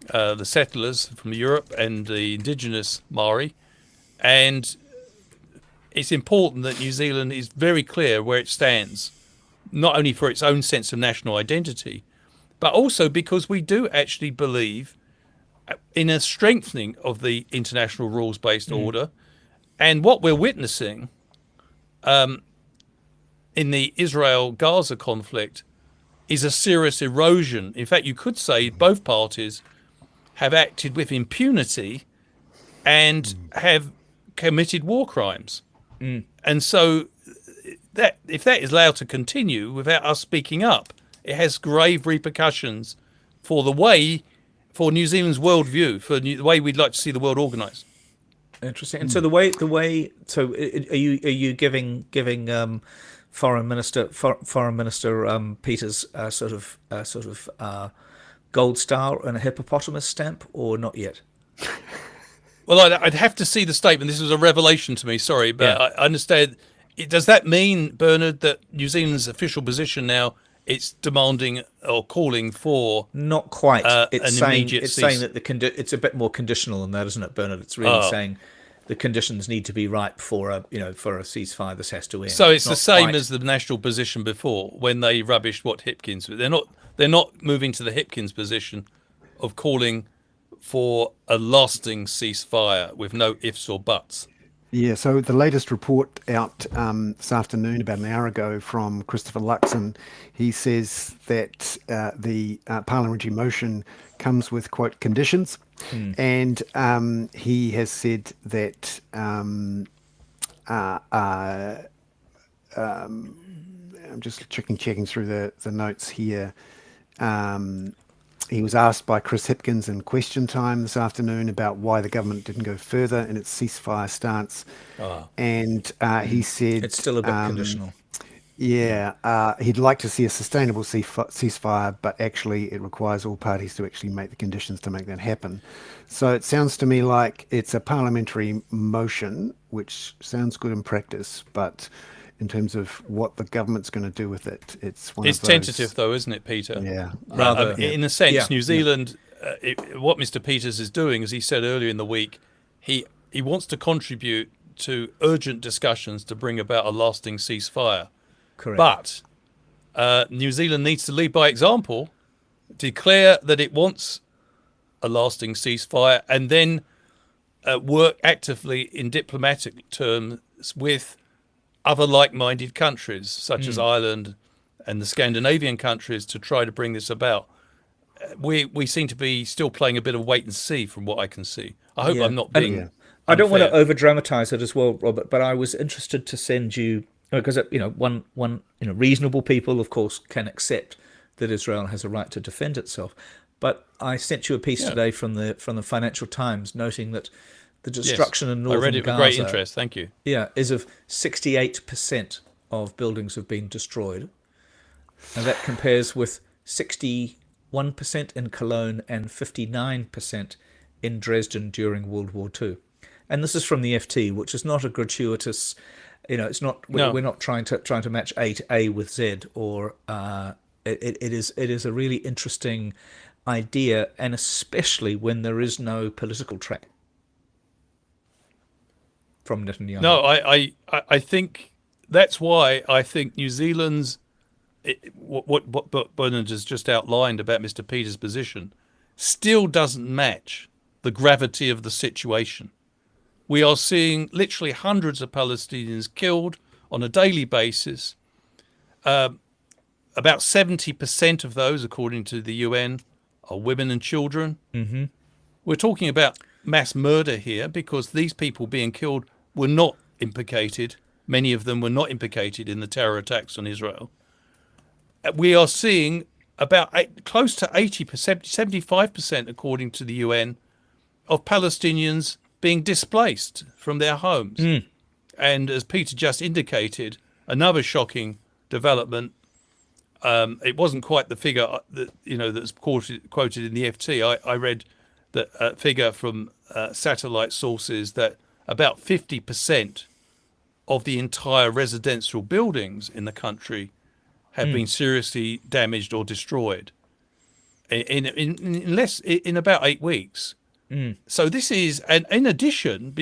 the settlers from Europe and the indigenous Maori. And it's important that New Zealand is very clear where it stands, not only for its own sense of national identity, but also because we do actually believe in a strengthening of the international rules-based order. And what we're witnessing in the Israel-Gaza conflict is a serious erosion. In fact, you could say both parties have acted with impunity and have committed war crimes. And so that if that is allowed to continue without us speaking up, it has grave repercussions for New Zealand's worldview, for the way we'd like to see the world organised. Interesting. And so so are you giving Foreign Minister Peters sort of gold star and a hippopotamus stamp, or not yet? Well, I'd have to see the statement. This was a revelation to me, sorry, but I understand. Does that mean, Bernard, that New Zealand's official position now, it's demanding or calling for... Not quite. It's saying that it's a bit more conditional than that, isn't it, Bernard? It's really saying the conditions need to be right for a ceasefire. This has to end. So it's the same as the national position before, when they rubbished what Hipkins... They're not moving to the Hipkins position of calling for a lasting ceasefire with no ifs or buts. Yeah, so the latest report out this afternoon, about an hour ago, from Christopher Luxon, he says that the parliamentary motion comes with, quote, conditions. And he has said that I'm just checking through the notes here. He was asked by Chris Hipkins in Question Time this afternoon about why the government didn't go further in its ceasefire stance. And he said... It's still a bit conditional. Yeah, he'd like to see a sustainable ceasefire, but actually it requires all parties to actually make the conditions to make that happen. So it sounds to me like it's a parliamentary motion, which sounds good in practice, but in terms of what the government's going to do with it, it's one of those... tentative, though, isn't it, Peter? Yeah. In a sense, New Zealand, what Mr. Peters is doing, as he said earlier in the week, he wants to contribute to urgent discussions to bring about a lasting ceasefire. Correct. But New Zealand needs to lead by example, declare that it wants a lasting ceasefire, and then work actively in diplomatic terms with other like-minded countries, such as Ireland and the Scandinavian countries, to try to bring this about. we seem to be still playing a bit of wait and see from what I can see. I hope Yeah. I'm not And being I don't want to unfair. over dramatize it as well, Robert, but I was interested to send you, because one reasonable people, of course, can accept that Israel has a right to defend itself. But I sent you a piece Yeah. today from the Financial Times noting that the Yes, destruction in I read northern it with great Gaza, interest. Thank you. is of 68% of buildings have been destroyed, and that compares with 61% in Cologne and 59% in Dresden during World War II. And this is from the FT, which is not a gratuitous, it's not. No. We're not trying to match A with Z, or it is a really interesting idea, and especially when there is no political track from Netanyahu. No, I think that's why I think New Zealand's what Bernard has just outlined about Mr. Peters' position still doesn't match the gravity of the situation. We are seeing literally hundreds of Palestinians killed on a daily basis. About 70% of those, according to the UN, are women and children. Mm-hmm. We're talking about mass murder here because these people being killed were not implicated. Many of them were not implicated in the terror attacks on Israel. We are seeing about close to 80%, 75%, according to the UN, of Palestinians being displaced from their homes. And as Peter just indicated, another shocking development. It wasn't quite the figure that's quoted in the FT. I read that figure from satellite sources that about 50% of the entire residential buildings in the country have been seriously damaged or destroyed in about 8 weeks. So this is, and in addition,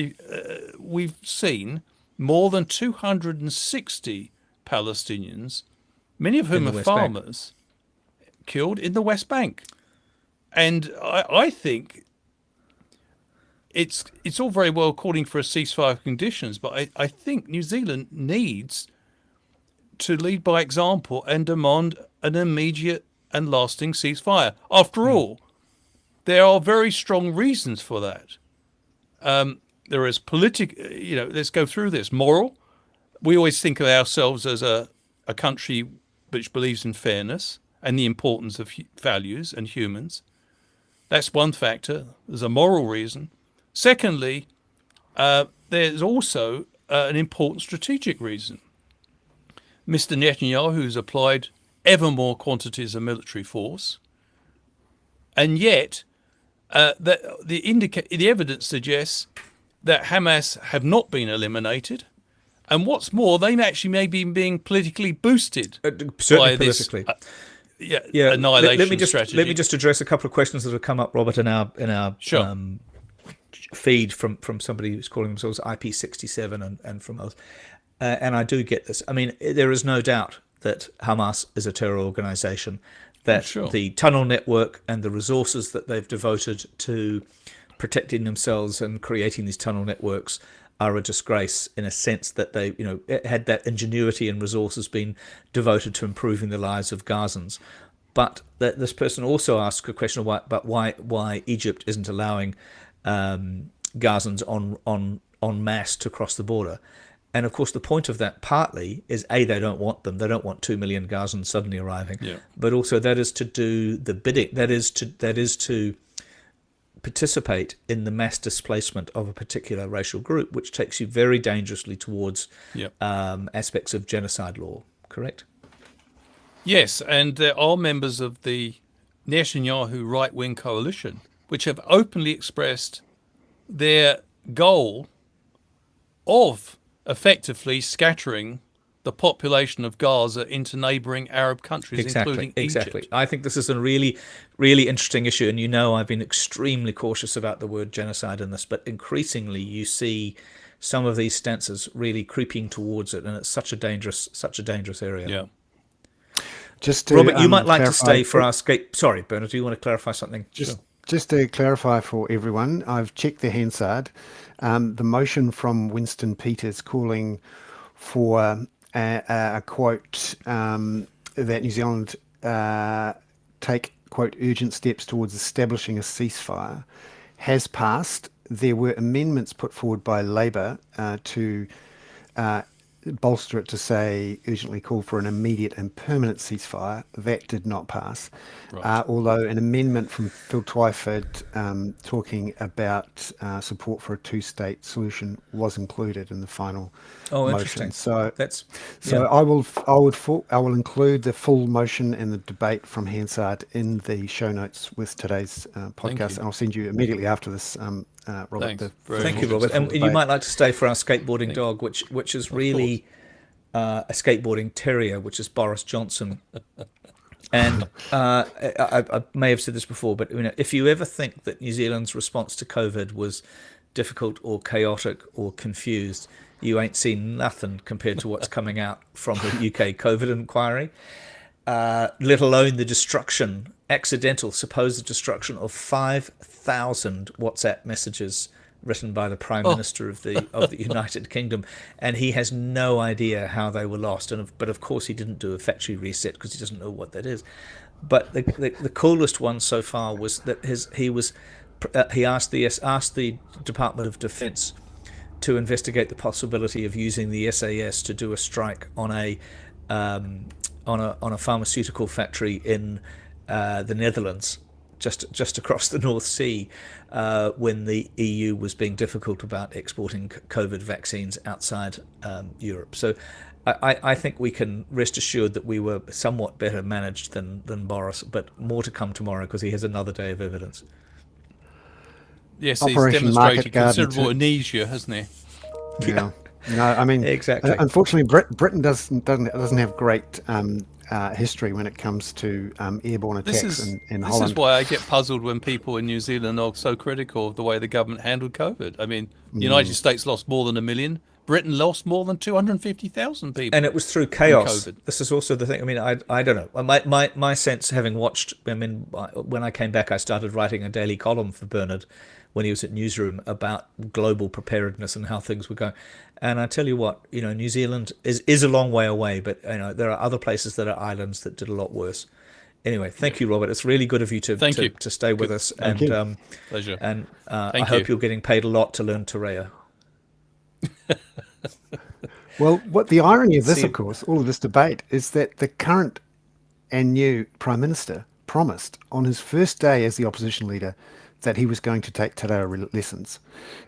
we've seen more than 260 Palestinians, many of whom are farmers, killed in the West Bank. And I think it's all very well calling for a ceasefire conditions, but I think New Zealand needs to lead by example and demand an immediate and lasting ceasefire. After all, there are very strong reasons for that. There is political, let's go through this. Moral. We always think of ourselves as a country which believes in fairness and the importance of values and humans. That's one factor. There's a moral reason. Secondly, there's also an important strategic reason. Mr. Netanyahu has applied ever more quantities of military force, and yet the evidence suggests that Hamas have not been eliminated, and what's more, they actually may be being politically boosted certainly by politically. this annihilation strategy. Let me just address a couple of questions that have come up, Robert, in our Sure. feed from somebody who's calling themselves IP67 and from others. And I do get this. I mean, there is no doubt that Hamas is a terror organization, that the tunnel network and the resources that they've devoted to protecting themselves and creating these tunnel networks are a disgrace, in a sense that they, had that ingenuity and resources been devoted to improving the lives of Gazans. But that this person also asks a question of why Egypt isn't allowing Gazans en masse to cross the border. And of course, the point of that partly is they don't want them. They don't want 2 million Gazans suddenly arriving. Yeah. But also that is to do the bidding. That is to participate in the mass displacement of a particular racial group, which takes you very dangerously towards aspects of genocide law. Correct? Yes, and there are members of the Netanyahu right-wing coalition which have openly expressed their goal of effectively scattering the population of Gaza into neighbouring Arab countries, including Egypt. Exactly. I think this is a really, really interesting issue, and I've been extremely cautious about the word genocide in this, but increasingly you see some of these stances really creeping towards it, and it's such a dangerous area. Yeah. Just to, Robert, you might like to clarify stay for our escape. Sorry, Bernard, do you want to clarify something? Just to clarify for everyone, I've checked the Hansard. The motion from Winston Peters calling for a quote that New Zealand take quote, urgent steps towards establishing a ceasefire has passed. There were amendments put forward by Labor to bolster it to say urgently call for an immediate and permanent ceasefire. That did not pass. Right. Although an amendment from Phil Twyford talking about support for a two-state solution was included in the final Oh, motion. interesting. So That's so yeah. I will include the full motion and the debate from Hansard in the show notes with today's podcast, you. and I'll send you immediately after this, Robert. Thanks. The Very Thank you, much. Robert. full And you debate. might like to stay for our skateboarding dog, which is really a skateboarding terrier, which is Boris Johnson. And I may have said this before, but if you ever think that New Zealand's response to COVID was difficult or chaotic or confused, you ain't seen nothing compared to what's coming out from the UK COVID inquiry. Let alone the destruction, accidental, supposed destruction of 5,000 WhatsApp messages written by the Prime Minister of the United Kingdom, and he has no idea how they were lost. But of course, he didn't do a factory reset because he doesn't know what that is. But the coolest one so far was that he asked the Department of Defence to investigate the possibility of using the SAS to do a strike on a pharmaceutical factory in the Netherlands, just across the North Sea, when the EU was being difficult about exporting COVID vaccines outside Europe. So I think we can rest assured that we were somewhat better managed than Boris, but more to come tomorrow because he has another day of evidence. Yes, he's Operation Market demonstrated Garden considerable too. amnesia, hasn't he? Yeah. No, I mean, Exactly. unfortunately, Britain doesn't have great history when it comes to airborne attacks in This Holland. is why I get puzzled when people in New Zealand are so critical of the way the government handled COVID. I mean, the United States lost more than 1 million. Britain lost more than 250,000 people. And it was through chaos. COVID. This is also the thing. I mean, I don't know. My sense, having watched, I mean, when I came back, I started writing a daily column for Bernard when he was at Newsroom about global preparedness and how things were going. And I tell you what, New Zealand is a long way away, but there are other places that are islands that did a lot worse. Anyway, thank you, Robert. It's really good of you to stay with us. Thank and you. Pleasure. And I Thank hope you. you're getting paid a lot to learn Te Well, what the irony of this, See- of course, all of this debate, is that the current and new Prime Minister promised on his first day as the opposition leader that he was going to take Te Reo lessons.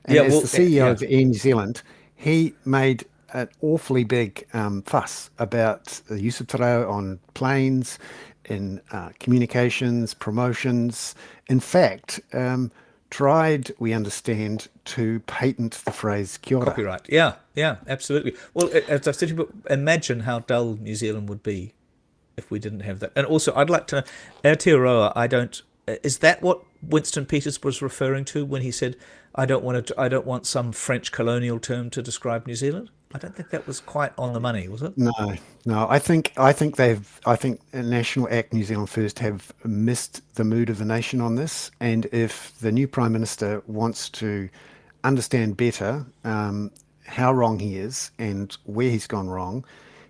And Yeah, as well, the CEO yeah. of Air New Zealand, he made an awfully big fuss about the use of Te Reo on planes, in communications, promotions. In fact, tried, we understand, to patent the phrase kia ora. Copyright. Yeah, absolutely. Well, as I've said to you, imagine how dull New Zealand would be if we didn't have that. And also, I'd like to know, Aotearoa, is that what Winston Peters was referring to when he said, I don't want some French colonial term to describe New Zealand? I don't think that was quite on the money, was it? No. I think National Act New Zealand First have missed the mood of the nation on this. And if the new Prime Minister wants to understand better how wrong he is and where he's gone wrong,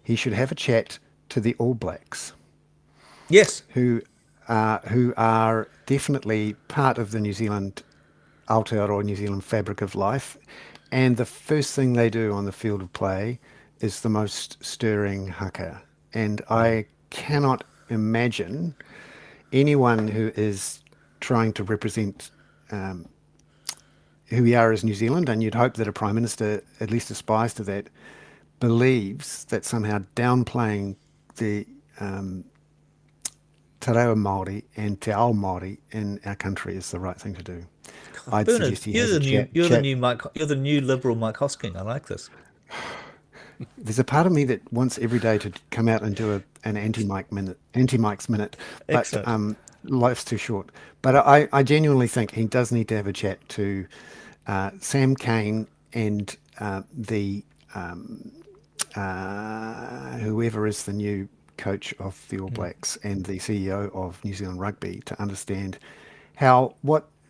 he should have a chat to the All Blacks, Yes. who are definitely part of the New Zealand Aotearoa New Zealand fabric of life. And the first thing they do on the field of play is the most stirring haka. And I cannot imagine anyone who is trying to represent who we are as New Zealand, and you'd hope that a Prime Minister at least aspires to that, believes that somehow downplaying the Te Reo Māori and Te Ao Māori in our country is the right thing to do. I'd Bernard, suggest he has a chat. you're the new Liberal Mike Hosking. I like this. There's a part of me that wants every day to come out and do an anti-Mike's minute, but Excellent. life's too short. But I genuinely think he does need to have a chat to Sam Cane and the whoever is the new coach of the All Blacks and the CEO of New Zealand Rugby to understand how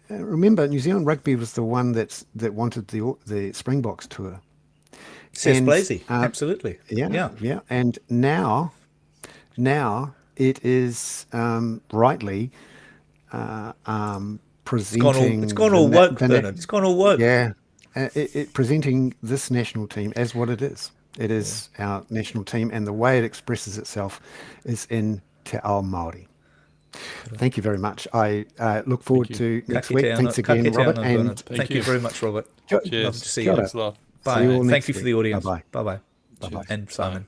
remember New Zealand Rugby was the one that wanted the Springboks tour. Says And, Blazy. Absolutely. Yeah. And now it is rightly presenting. It's gone all woke, Bernard. It's gone all woke. Yeah, presenting this national team as what it is. It is our national team, and the way it expresses itself is in Te Ao Māori. Thank you very much. I look forward to next week. Thanks again, Robert. And thank you very much, Robert. Cheers. Love to see you. Thanks a lot. Bye. See you all Thank next you for week. the audience. Bye-bye. Bye-bye. Bye-bye. And Simon.